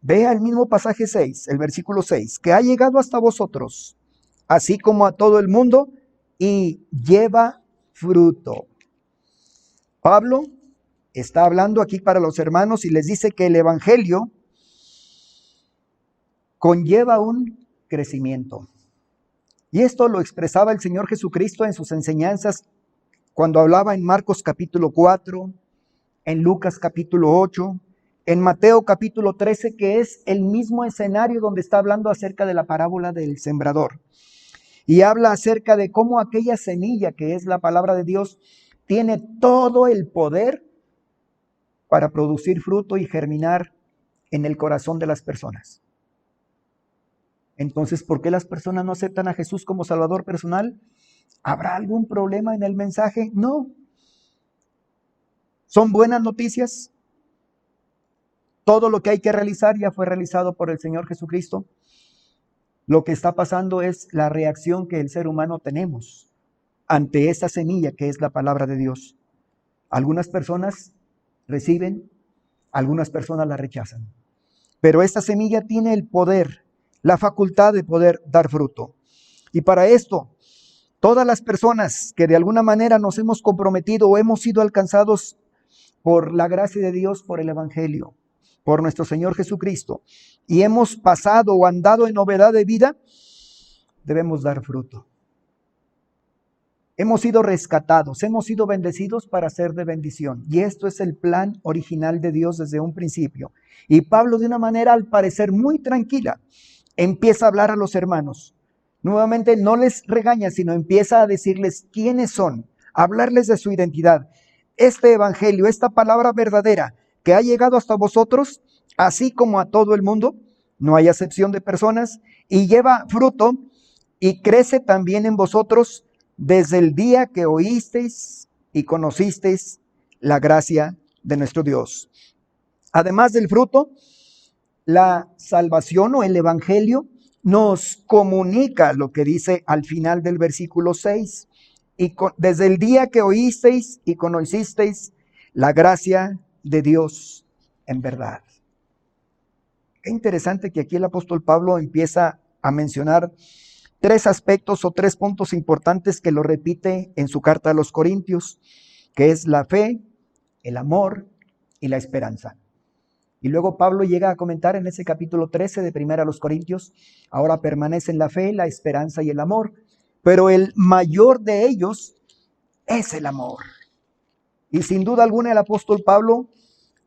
Vea el mismo pasaje 6, el versículo 6, que ha llegado hasta vosotros, así como a todo el mundo, y lleva fruto. Pablo está hablando aquí para los hermanos y les dice que el Evangelio conlleva un crecimiento. Y esto lo expresaba el Señor Jesucristo en sus enseñanzas cuando hablaba en Marcos capítulo 4, en Lucas capítulo 8, en Mateo capítulo 13, que es el mismo escenario donde está hablando acerca de la parábola del sembrador. Y habla acerca de cómo aquella semilla que es la palabra de Dios tiene todo el poder para producir fruto y germinar en el corazón de las personas. Entonces, ¿por qué las personas no aceptan a Jesús como Salvador personal? ¿Habrá algún problema en el mensaje? No. ¿Son buenas noticias? Todo lo que hay que realizar ya fue realizado por el Señor Jesucristo. Lo que está pasando es la reacción que el ser humano tenemos ante esa semilla que es la palabra de Dios. Algunas personas reciben, algunas personas la rechazan. Pero esta semilla tiene el poder, la facultad de poder dar fruto. Y para esto, todas las personas que de alguna manera nos hemos comprometido o hemos sido alcanzados por la gracia de Dios, por el Evangelio, por nuestro Señor Jesucristo, y hemos pasado o andado en novedad de vida, debemos dar fruto. Hemos sido rescatados, hemos sido bendecidos para ser de bendición. Y esto es el plan original de Dios desde un principio. Y Pablo, de una manera al parecer muy tranquila, empieza a hablar a los hermanos. Nuevamente no les regaña, sino empieza a decirles quiénes son, a hablarles de su identidad. Este evangelio, esta palabra verdadera que ha llegado hasta vosotros, así como a todo el mundo, no hay acepción de personas, y lleva fruto y crece también en vosotros desde el día que oísteis y conocisteis la gracia de nuestro Dios. Además del fruto, la salvación o el evangelio nos comunica lo que dice al final del versículo 6. Desde el día que oísteis y conocisteis la gracia de Dios en verdad. Qué interesante que aquí el apóstol Pablo empieza a mencionar tres aspectos o tres puntos importantes que lo repite en su carta a los Corintios, que es la fe, el amor y la esperanza. Y luego Pablo llega a comentar en ese capítulo 13 de Primera a los Corintios, ahora permanecen la fe, la esperanza y el amor, pero el mayor de ellos es el amor. Y sin duda alguna el apóstol Pablo,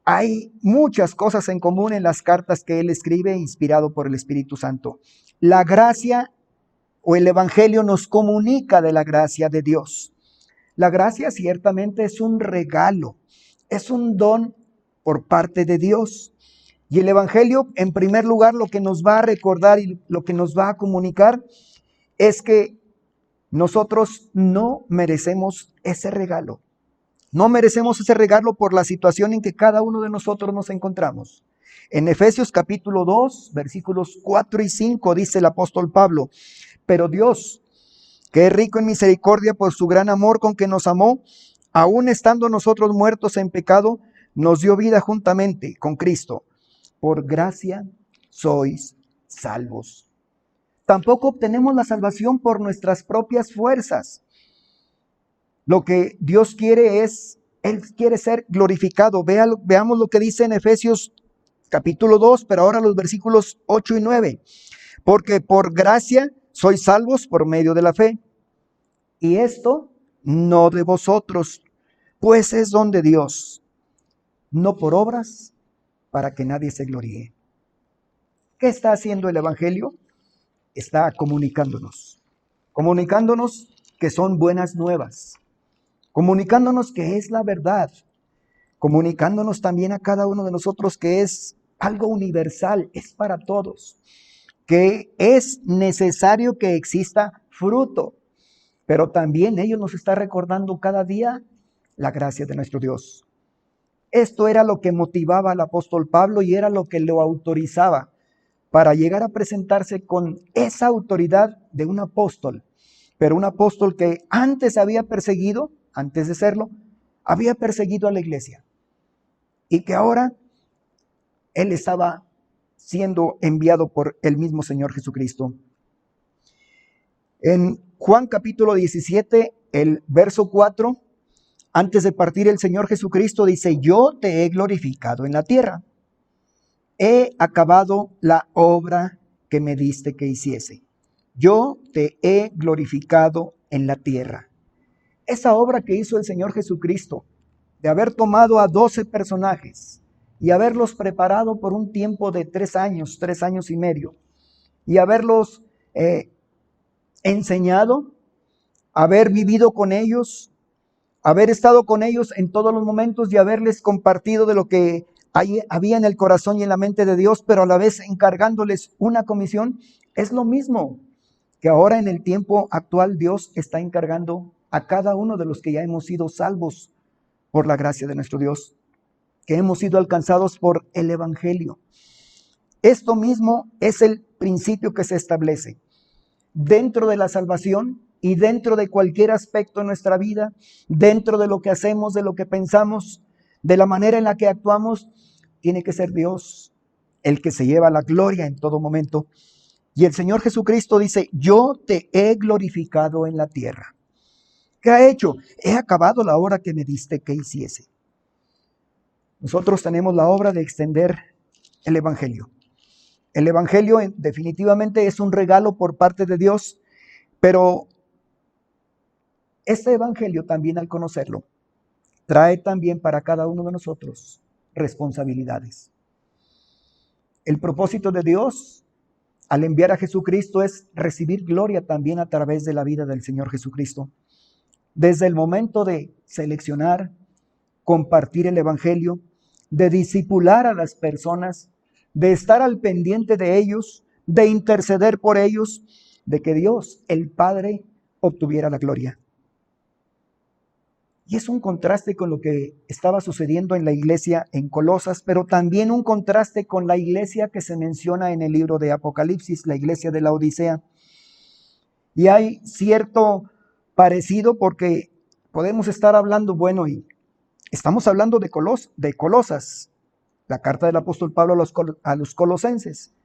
hay muchas cosas en común en las cartas que él escribe inspirado por el Espíritu Santo. La gracia o el evangelio nos comunica de la gracia de Dios. La gracia ciertamente es un regalo, es un don por parte de Dios. Y el evangelio, en primer lugar, lo que nos va a recordar y lo que nos va a comunicar es que nosotros no merecemos ese regalo. No merecemos ese regalo por la situación en que cada uno de nosotros nos encontramos. En Efesios capítulo 2, versículos 4 y 5 dice el apóstol Pablo: pero Dios, que es rico en misericordia por su gran amor con que nos amó, aun estando nosotros muertos en pecado, nos dio vida juntamente con Cristo. Por gracia sois salvos. Tampoco obtenemos la salvación por nuestras propias fuerzas. Lo que Dios quiere es, Él quiere ser glorificado. Veamos lo que dice en Efesios capítulo 2, pero ahora los versículos 8 y 9. Porque por gracia sois salvos por medio de la fe. Y esto no de vosotros, pues es don de Dios, no por obras, para que nadie se gloríe. ¿Qué está haciendo el evangelio? Está comunicándonos que son buenas nuevas, comunicándonos que es la verdad, comunicándonos también a cada uno de nosotros que es algo universal, es para todos, que es necesario que exista fruto, pero también ello nos está recordando cada día la gracia de nuestro Dios. Esto era lo que motivaba al apóstol Pablo y era lo que lo autorizaba para llegar a presentarse con esa autoridad de un apóstol, pero un apóstol que antes había perseguido, antes de serlo, había perseguido a la iglesia y que ahora él estaba siendo enviado por el mismo Señor Jesucristo. En Juan capítulo 17, el verso 4, antes de partir el Señor Jesucristo dice: yo te he glorificado en la tierra. He acabado la obra que me diste que hiciese. Yo te he glorificado en la tierra. Esa obra que hizo el Señor Jesucristo, de haber tomado a 12 personajes y haberlos preparado por un tiempo de 3 años y medio, y haberlos enseñado, haber vivido con ellos, haber estado con ellos en todos los momentos y haberles compartido de lo que había en el corazón y en la mente de Dios, pero a la vez encargándoles una comisión, es lo mismo que ahora en el tiempo actual Dios está encargando a cada uno de los que ya hemos sido salvos por la gracia de nuestro Dios, que hemos sido alcanzados por el evangelio. Esto mismo es el principio que se establece dentro de la salvación y dentro de cualquier aspecto de nuestra vida, dentro de lo que hacemos, de lo que pensamos, de la manera en la que actuamos. Tiene que ser Dios el que se lleva la gloria en todo momento. Y el Señor Jesucristo dice: yo te he glorificado en la tierra. ¿Qué ha hecho? He acabado la obra que me diste que hiciese. Nosotros tenemos la obra de extender el evangelio. El evangelio definitivamente es un regalo por parte de Dios, pero este evangelio también, al conocerlo, trae también para cada uno de nosotros responsabilidades. El propósito de Dios al enviar a Jesucristo es recibir gloria también a través de la vida del Señor Jesucristo. Desde el momento de seleccionar, compartir el Evangelio, de discipular a las personas, de estar al pendiente de ellos, de interceder por ellos, de que Dios, el Padre, obtuviera la gloria. Y es un contraste con lo que estaba sucediendo en la iglesia en Colosas, pero también un contraste con la iglesia que se menciona en el libro de Apocalipsis, la iglesia de la Odisea. Y hay cierto parecido porque podemos estar hablando, bueno, y estamos hablando de Colosas, la carta del apóstol Pablo a los colosenses,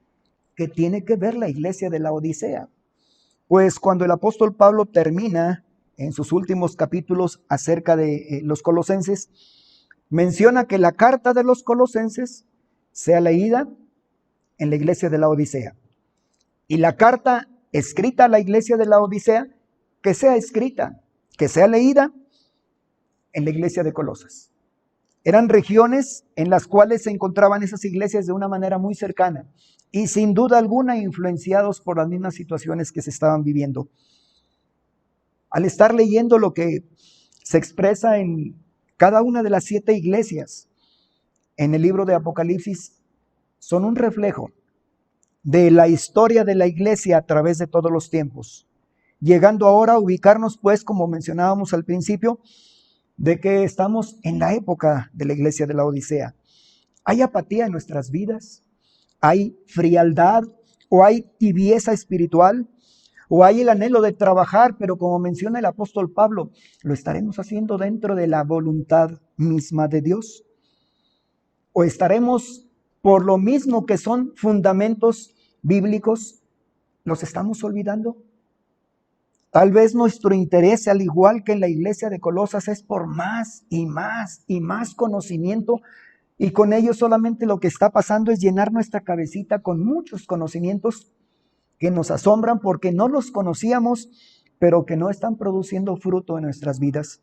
que tiene que ver la iglesia de la Odisea. Pues cuando el apóstol Pablo termina en sus últimos capítulos acerca de los colosenses, menciona que la carta de los colosenses sea leída en la iglesia de la Odisea. Y la carta escrita a la iglesia de la Odisea, que sea escrita, que sea leída en la iglesia de Colosas. Eran regiones en las cuales se encontraban esas iglesias de una manera muy cercana y sin duda alguna influenciados por las mismas situaciones que se estaban viviendo. Al estar leyendo lo que se expresa en cada una de las 7 iglesias en el libro de Apocalipsis, son un reflejo de la historia de la iglesia a través de todos los tiempos. Llegando ahora a ubicarnos, pues, como mencionábamos al principio, de que estamos en la época de la iglesia de la Odisea. Hay apatía en nuestras vidas, hay frialdad o hay tibieza espiritual, o hay el anhelo de trabajar, pero como menciona el apóstol Pablo, ¿lo estaremos haciendo dentro de la voluntad misma de Dios? ¿O estaremos, por lo mismo que son fundamentos bíblicos, los estamos olvidando? Tal vez nuestro interés, al igual que en la iglesia de Colosas, es por más y más y más conocimiento, y con ello solamente lo que está pasando es llenar nuestra cabecita con muchos conocimientos que nos asombran porque no los conocíamos, pero que no están produciendo fruto en nuestras vidas.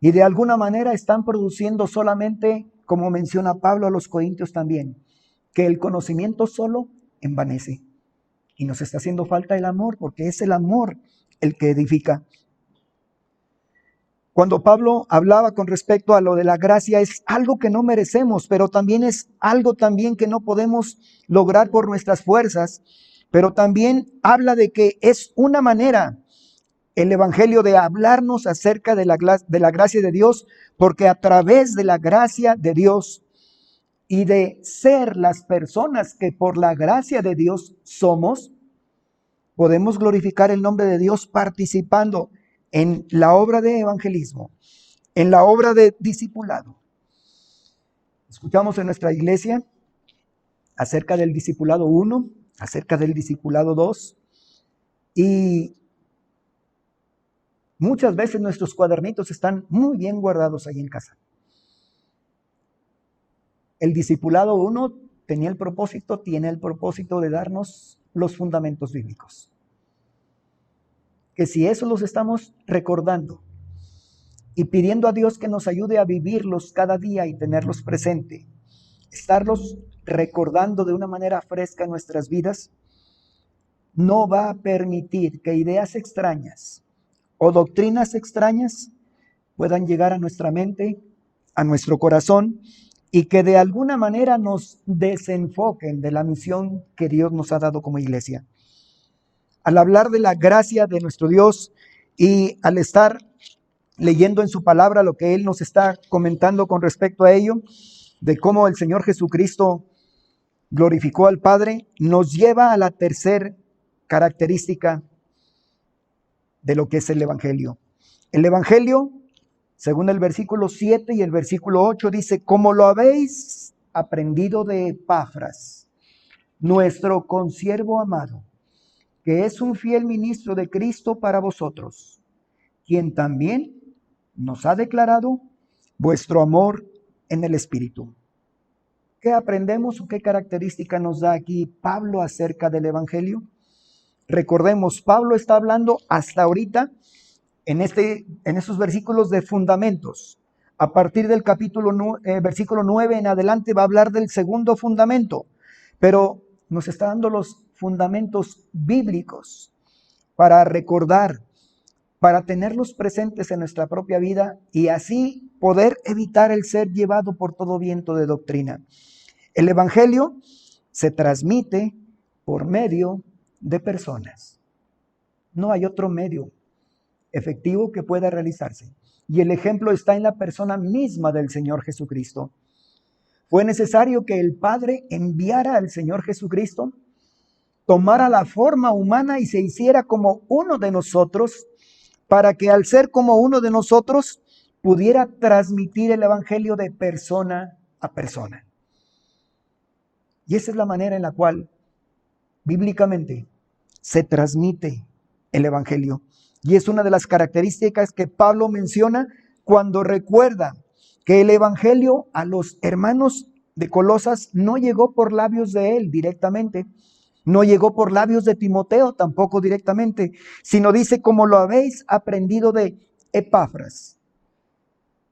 Y de alguna manera están produciendo solamente, como menciona Pablo a los Corintios también, que el conocimiento solo envanece. Y nos está haciendo falta el amor, porque es el amor el que edifica. Cuando Pablo hablaba con respecto a lo de la gracia, es algo que no merecemos, pero también es algo también que no podemos lograr por nuestras fuerzas. Pero también habla de que es una manera, el Evangelio, de hablarnos acerca de la gracia de Dios, porque a través de la gracia de Dios y de ser las personas que por la gracia de Dios somos, podemos glorificar el nombre de Dios participando en la obra de evangelismo, en la obra de discipulado. Escuchamos en nuestra iglesia acerca del discipulado 1, acerca del discipulado 2, y muchas veces nuestros cuadernitos están muy bien guardados ahí en casa. El discipulado 1 tiene el propósito de darnos los fundamentos bíblicos. Que si eso los estamos recordando y pidiendo a Dios que nos ayude a vivirlos cada día y tenerlos presente, estarlos recordando de una manera fresca en nuestras vidas, no va a permitir que ideas extrañas o doctrinas extrañas puedan llegar a nuestra mente, a nuestro corazón, y que de alguna manera nos desenfoquen de la misión que Dios nos ha dado como iglesia. Al hablar de la gracia de nuestro Dios y al estar leyendo en su palabra lo que Él nos está comentando con respecto a ello, de cómo el Señor Jesucristo glorificó al Padre, nos lleva a la tercera característica de lo que es el Evangelio. El Evangelio, según el versículo 7 y el versículo 8, dice: como lo habéis aprendido de Epafras, nuestro consiervo amado, que es un fiel ministro de Cristo para vosotros, quien también nos ha declarado vuestro amor en el Espíritu. ¿Qué aprendemos o qué característica nos da aquí Pablo acerca del Evangelio? Recordemos, Pablo está hablando hasta ahorita en esos versículos de fundamentos. A partir del versículo 9 en adelante va a hablar del segundo fundamento. Pero nos está dando los fundamentos bíblicos para recordar, para tenerlos presentes en nuestra propia vida y así poder evitar el ser llevado por todo viento de doctrina. El Evangelio se transmite por medio de personas. No hay otro medio efectivo que pueda realizarse. Y el ejemplo está en la persona misma del Señor Jesucristo. Fue necesario que el Padre enviara al Señor Jesucristo, tomara la forma humana y se hiciera como uno de nosotros, para que al ser como uno de nosotros pudiera transmitir el Evangelio de persona a persona. Y esa es la manera en la cual bíblicamente se transmite el Evangelio. Y es una de las características que Pablo menciona cuando recuerda que el Evangelio a los hermanos de Colosas no llegó por labios de él directamente, no llegó por labios de Timoteo tampoco directamente, sino dice como lo habéis aprendido de Epafras.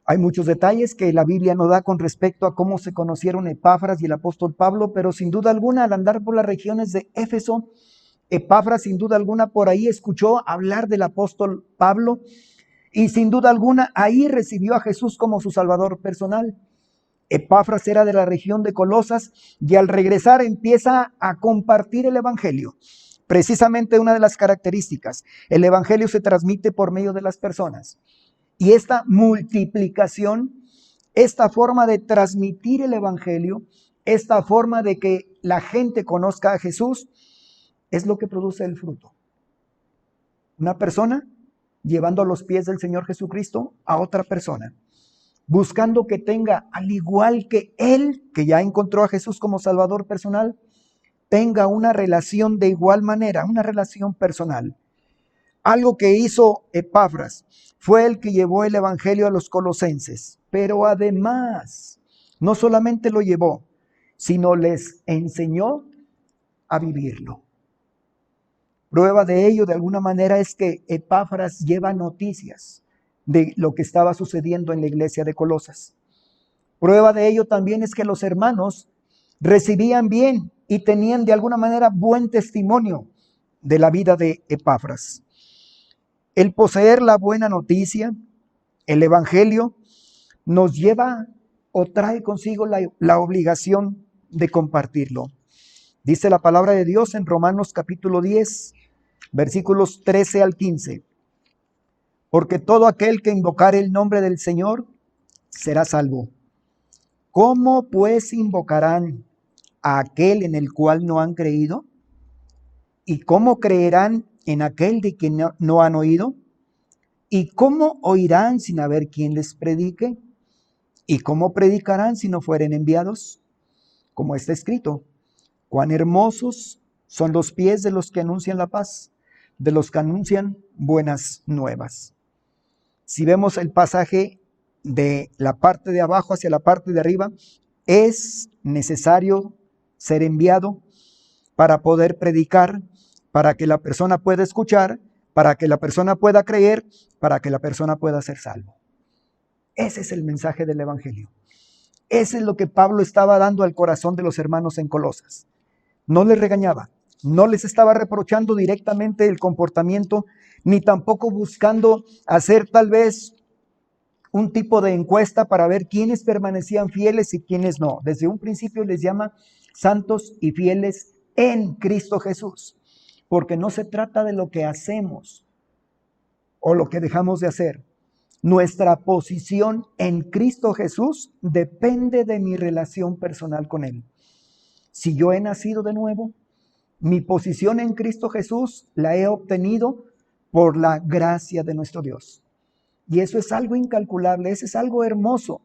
Hay muchos detalles que la Biblia no da con respecto a cómo se conocieron Epafras y el apóstol Pablo, pero sin duda alguna al andar por las regiones de Éfeso, Epafras sin duda alguna por ahí escuchó hablar del apóstol Pablo y sin duda alguna ahí recibió a Jesús como su Salvador personal. Epafras era de la región de Colosas y al regresar empieza a compartir el Evangelio. Precisamente una de las características, el Evangelio se transmite por medio de las personas. Y esta multiplicación, esta forma de transmitir el Evangelio, esta forma de que la gente conozca a Jesús, es lo que produce el fruto. Una persona llevando a los pies del Señor Jesucristo a otra persona, buscando que tenga, al igual que él, que ya encontró a Jesús como Salvador personal, tenga una relación de igual manera, una relación personal. Algo que hizo Epafras fue el que llevó el Evangelio a los colosenses, pero además, no solamente lo llevó, sino les enseñó a vivirlo. Prueba de ello, de alguna manera, es que Epafras lleva noticias de lo que estaba sucediendo en la iglesia de Colosas. Prueba de ello también es que los hermanos recibían bien y tenían de alguna manera buen testimonio de la vida de Epafras. El poseer la buena noticia, el Evangelio, nos lleva o trae consigo la obligación de compartirlo. Dice la palabra de Dios en Romanos capítulo 10, versículos 13 al 15. Porque todo aquel que invocare el nombre del Señor será salvo. ¿Cómo pues invocarán a aquel en el cual no han creído? ¿Y cómo creerán en aquel de quien no han oído? ¿Y cómo oirán sin haber quien les predique? ¿Y cómo predicarán si no fueren enviados? Como está escrito, cuán hermosos son los pies de los que anuncian la paz, de los que anuncian buenas nuevas. Si vemos el pasaje de la parte de abajo hacia la parte de arriba, es necesario ser enviado para poder predicar, para que la persona pueda escuchar, para que la persona pueda creer, para que la persona pueda ser salvo. Ese es el mensaje del Evangelio. Ese es lo que Pablo estaba dando al corazón de los hermanos en Colosas. No les regañaba, no les estaba reprochando directamente el comportamiento, ni tampoco buscando hacer tal vez un tipo de encuesta para ver quiénes permanecían fieles y quiénes no. Desde un principio les llama santos y fieles en Cristo Jesús, porque no se trata de lo que hacemos o lo que dejamos de hacer. Nuestra posición en Cristo Jesús depende de mi relación personal con Él. Si yo he nacido de nuevo, mi posición en Cristo Jesús la he obtenido por la gracia de nuestro Dios. Y eso es algo incalculable, eso es algo hermoso,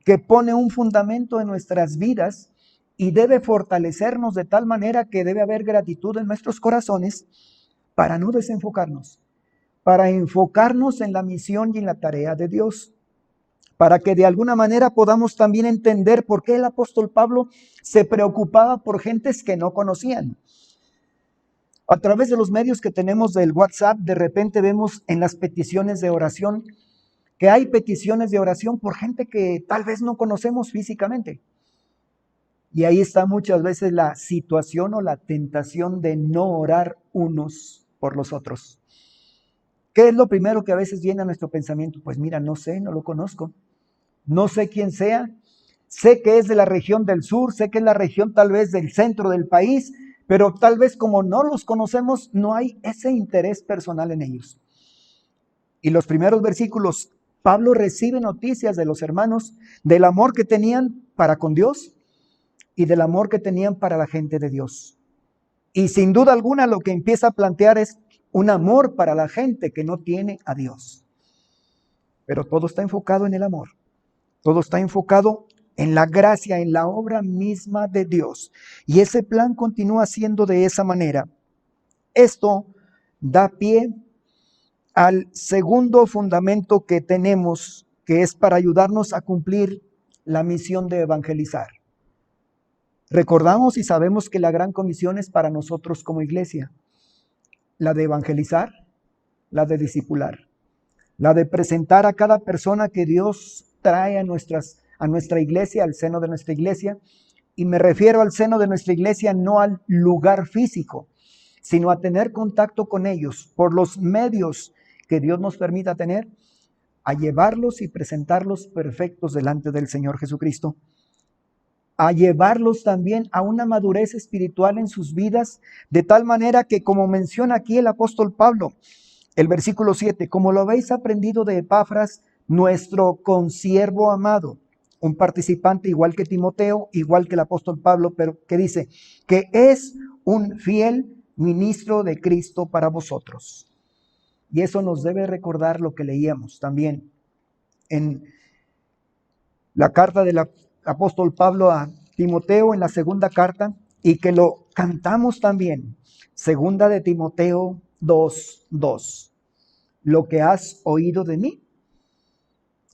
que pone un fundamento en nuestras vidas y debe fortalecernos de tal manera que debe haber gratitud en nuestros corazones para no desenfocarnos, para enfocarnos en la misión y en la tarea de Dios, para que de alguna manera podamos también entender por qué el apóstol Pablo se preocupaba por gentes que no conocían. A través de los medios que tenemos del WhatsApp, de repente vemos en las peticiones de oración que hay peticiones de oración por gente que tal vez no conocemos físicamente. Y ahí está muchas veces la situación o la tentación de no orar unos por los otros. ¿Qué es lo primero que a veces viene a nuestro pensamiento? Pues mira, no sé, no lo conozco. No sé quién sea. Sé que es de la región del sur, sé que es la región tal vez del centro del país, pero tal vez como no los conocemos, no hay ese interés personal en ellos. Y los primeros versículos, Pablo recibe noticias de los hermanos del amor que tenían para con Dios y del amor que tenían para la gente de Dios. Y sin duda alguna lo que empieza a plantear es un amor para la gente que no tiene a Dios. Pero todo está enfocado en el amor. Todo está enfocado en la gracia, en la obra misma de Dios. Y ese plan continúa siendo de esa manera. Esto da pie al segundo fundamento que tenemos, que es para ayudarnos a cumplir la misión de evangelizar. Recordamos y sabemos que la gran comisión es para nosotros como iglesia. La de evangelizar, la de discipular, la de presentar a cada persona que Dios trae a nuestra iglesia, al seno de nuestra iglesia. Y me refiero al seno de nuestra iglesia no al lugar físico, sino a tener contacto con ellos por los medios que Dios nos permita tener, a llevarlos y presentarlos perfectos delante del Señor Jesucristo, a llevarlos también a una madurez espiritual en sus vidas, de tal manera que, como menciona aquí el apóstol Pablo, el versículo 7, como lo habéis aprendido de Epafras, nuestro consiervo amado, un participante igual que Timoteo, igual que el apóstol Pablo, pero que dice que es un fiel ministro de Cristo para vosotros. Y eso nos debe recordar lo que leíamos también en la carta del apóstol Pablo a Timoteo, en la segunda carta, y que lo cantamos también, segunda de Timoteo 2:2. Lo que has oído de mí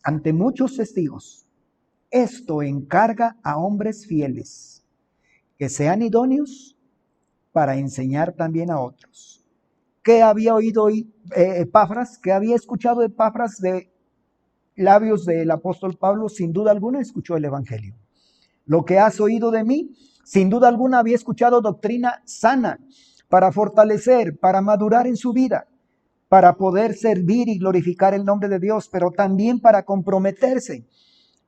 ante muchos testigos, esto encarga a hombres fieles, que sean idóneos para enseñar también a otros. ¿Qué había oído Epafras? ¿Qué había escuchado Epafras de labios del apóstol Pablo? Sin duda alguna escuchó el evangelio. Lo que has oído de mí, sin duda alguna había escuchado doctrina sana para fortalecer, para madurar en su vida, para poder servir y glorificar el nombre de Dios, pero también para comprometerse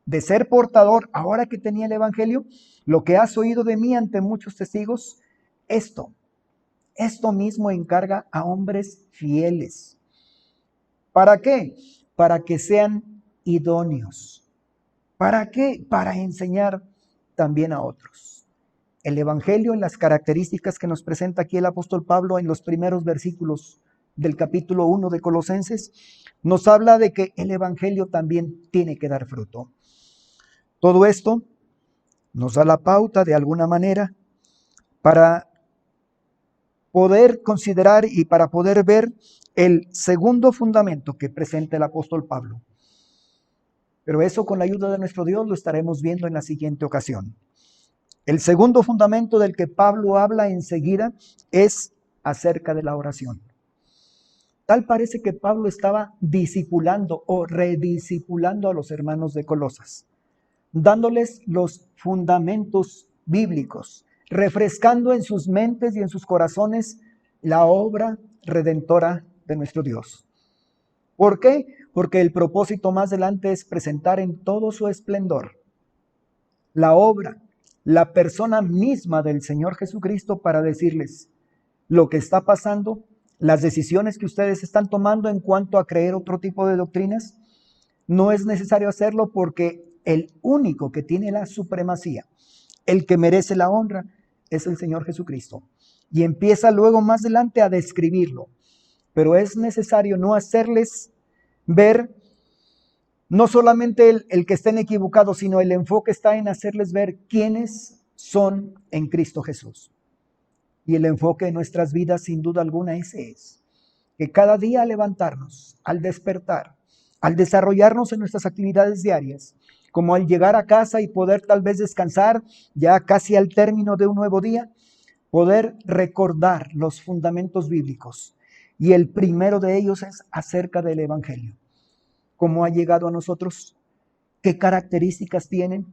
de ser portador, ahora que tenía el evangelio, lo que has oído de mí ante muchos testigos, esto mismo encarga a hombres fieles. ¿Para qué? Para que sean idóneos. ¿Para qué? Para enseñar también a otros. El evangelio, en las características que nos presenta aquí el apóstol Pablo en los primeros versículos del capítulo 1 de Colosenses, nos habla de que el evangelio también tiene que dar fruto. Todo esto nos da la pauta de alguna manera para poder considerar y para poder ver el segundo fundamento que presenta el apóstol Pablo. Pero eso, con la ayuda de nuestro Dios, lo estaremos viendo en la siguiente ocasión. El segundo fundamento del que Pablo habla enseguida es acerca de la oración. Tal parece que Pablo estaba discipulando o rediscipulando a los hermanos de Colosas, dándoles los fundamentos bíblicos, refrescando en sus mentes y en sus corazones la obra redentora de nuestro Dios. ¿Por qué? Porque el propósito más adelante es presentar en todo su esplendor la obra, la persona misma del Señor Jesucristo, para decirles lo que está pasando, las decisiones que ustedes están tomando en cuanto a creer otro tipo de doctrinas. No es necesario hacerlo, porque el único que tiene la supremacía, el que merece la honra, es el Señor Jesucristo. Y empieza luego más adelante a describirlo. Pero es necesario no hacerles ver, no solamente el que estén equivocados, sino el enfoque está en hacerles ver quiénes son en Cristo Jesús. Y el enfoque de nuestras vidas, sin duda alguna, ese es. Que cada día al levantarnos, al despertar, al desarrollarnos en nuestras actividades diarias, como al llegar a casa y poder tal vez descansar ya casi al término de un nuevo día, poder recordar los fundamentos bíblicos. Y el primero de ellos es acerca del evangelio. ¿Cómo ha llegado a nosotros? ¿Qué características tienen?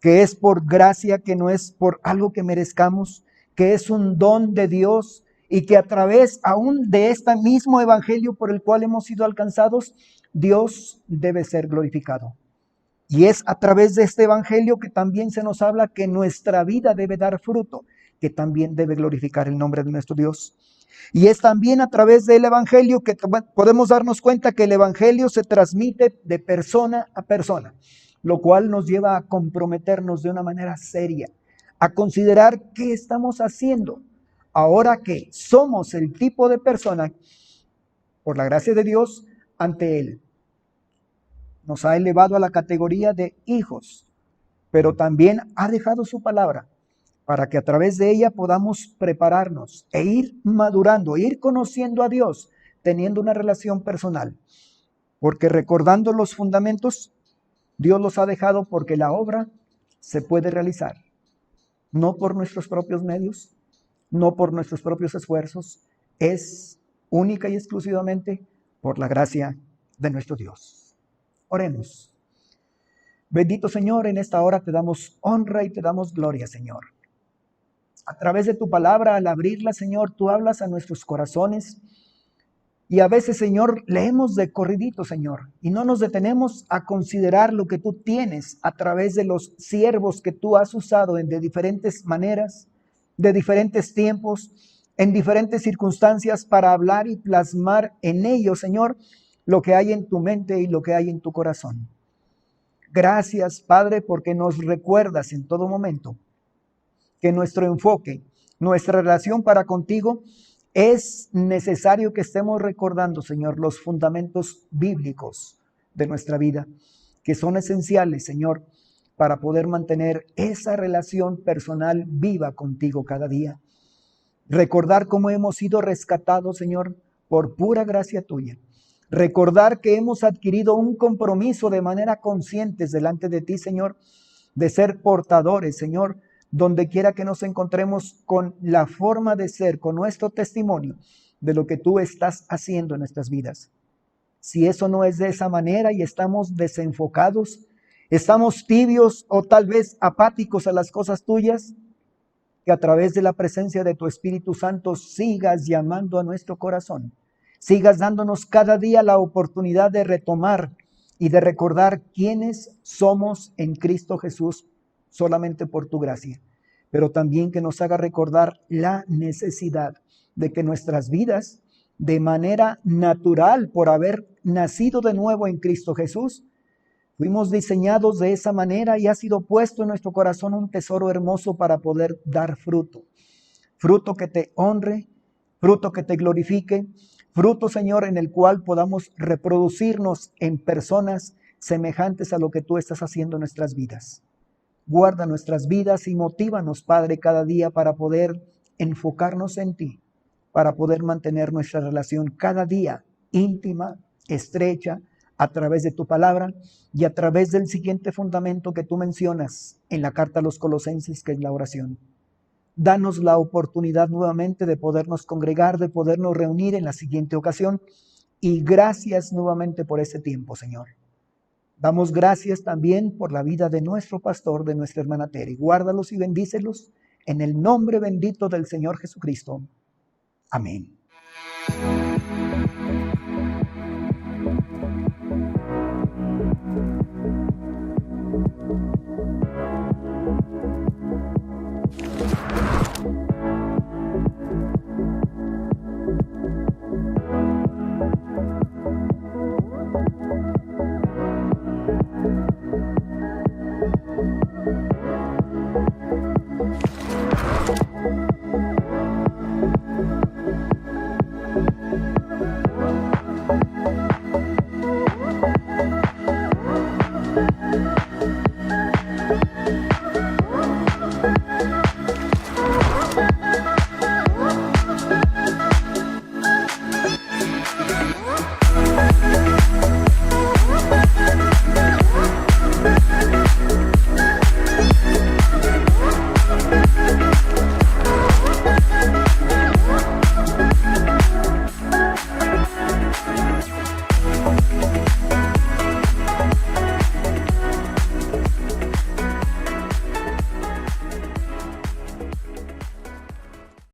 que es por gracia, que no es por algo que merezcamos, que es un don de Dios y que a través aún de este mismo evangelio por el cual hemos sido alcanzados, Dios debe ser glorificado. Y es a través de este evangelio que también se nos habla que nuestra vida debe dar fruto, que también debe glorificar el nombre de nuestro Dios. Y es también a través del evangelio que podemos darnos cuenta que el evangelio se transmite de persona a persona, lo cual nos lleva a comprometernos de una manera seria, a considerar qué estamos haciendo ahora que somos el tipo de persona, por la gracia de Dios, ante Él. Nos ha elevado a la categoría de hijos, pero también ha dejado su palabra para que a través de ella podamos prepararnos e ir madurando, ir conociendo a Dios, teniendo una relación personal. Porque recordando los fundamentos, Dios los ha dejado porque la obra se puede realizar, no por nuestros propios medios, no por nuestros propios esfuerzos, es única y exclusivamente por la gracia de nuestro Dios. Oremos. Bendito Señor, en esta hora te damos honra y te damos gloria, Señor. A través de tu palabra, al abrirla, Señor, tú hablas a nuestros corazones y a veces, Señor, leemos de corridito, Señor, y no nos detenemos a considerar lo que tú tienes a través de los siervos que tú has usado de diferentes maneras, de diferentes tiempos, en diferentes circunstancias para hablar y plasmar en ellos, Señor, lo que hay en tu mente y lo que hay en tu corazón. Gracias, Padre, porque nos recuerdas en todo momento que nuestro enfoque, nuestra relación para contigo, es necesario que estemos recordando, Señor, los fundamentos bíblicos de nuestra vida, que son esenciales, Señor, para poder mantener esa relación personal viva contigo cada día. Recordar cómo hemos sido rescatados, Señor, por pura gracia tuya. Recordar que hemos adquirido un compromiso de manera consciente delante de ti, Señor, de ser portadores, Señor, donde quiera que nos encontremos con la forma de ser, con nuestro testimonio de lo que tú estás haciendo en nuestras vidas. Si eso no es de esa manera y estamos desenfocados, estamos tibios o tal vez apáticos a las cosas tuyas, que a través de la presencia de tu Espíritu Santo sigas llamando a nuestro corazón. Sigas dándonos cada día la oportunidad de retomar y de recordar quiénes somos en Cristo Jesús solamente por tu gracia, pero también que nos haga recordar la necesidad de que nuestras vidas, de manera natural, por haber nacido de nuevo en Cristo Jesús, fuimos diseñados de esa manera y ha sido puesto en nuestro corazón un tesoro hermoso para poder dar fruto. Fruto que te honre, fruto que te glorifique, fruto, Señor, en el cual podamos reproducirnos en personas semejantes a lo que tú estás haciendo en nuestras vidas. Guarda nuestras vidas y motívanos, Padre, cada día para poder enfocarnos en ti, para poder mantener nuestra relación cada día íntima, estrecha, a través de tu palabra y a través del siguiente fundamento que tú mencionas en la carta a los Colosenses, que es la oración. Danos la oportunidad nuevamente de podernos congregar, de podernos reunir en la siguiente ocasión y gracias nuevamente por ese tiempo, Señor. Damos gracias también por la vida de nuestro pastor, de nuestra hermana Tere. Guárdalos y bendícelos en el nombre bendito del Señor Jesucristo. Amén.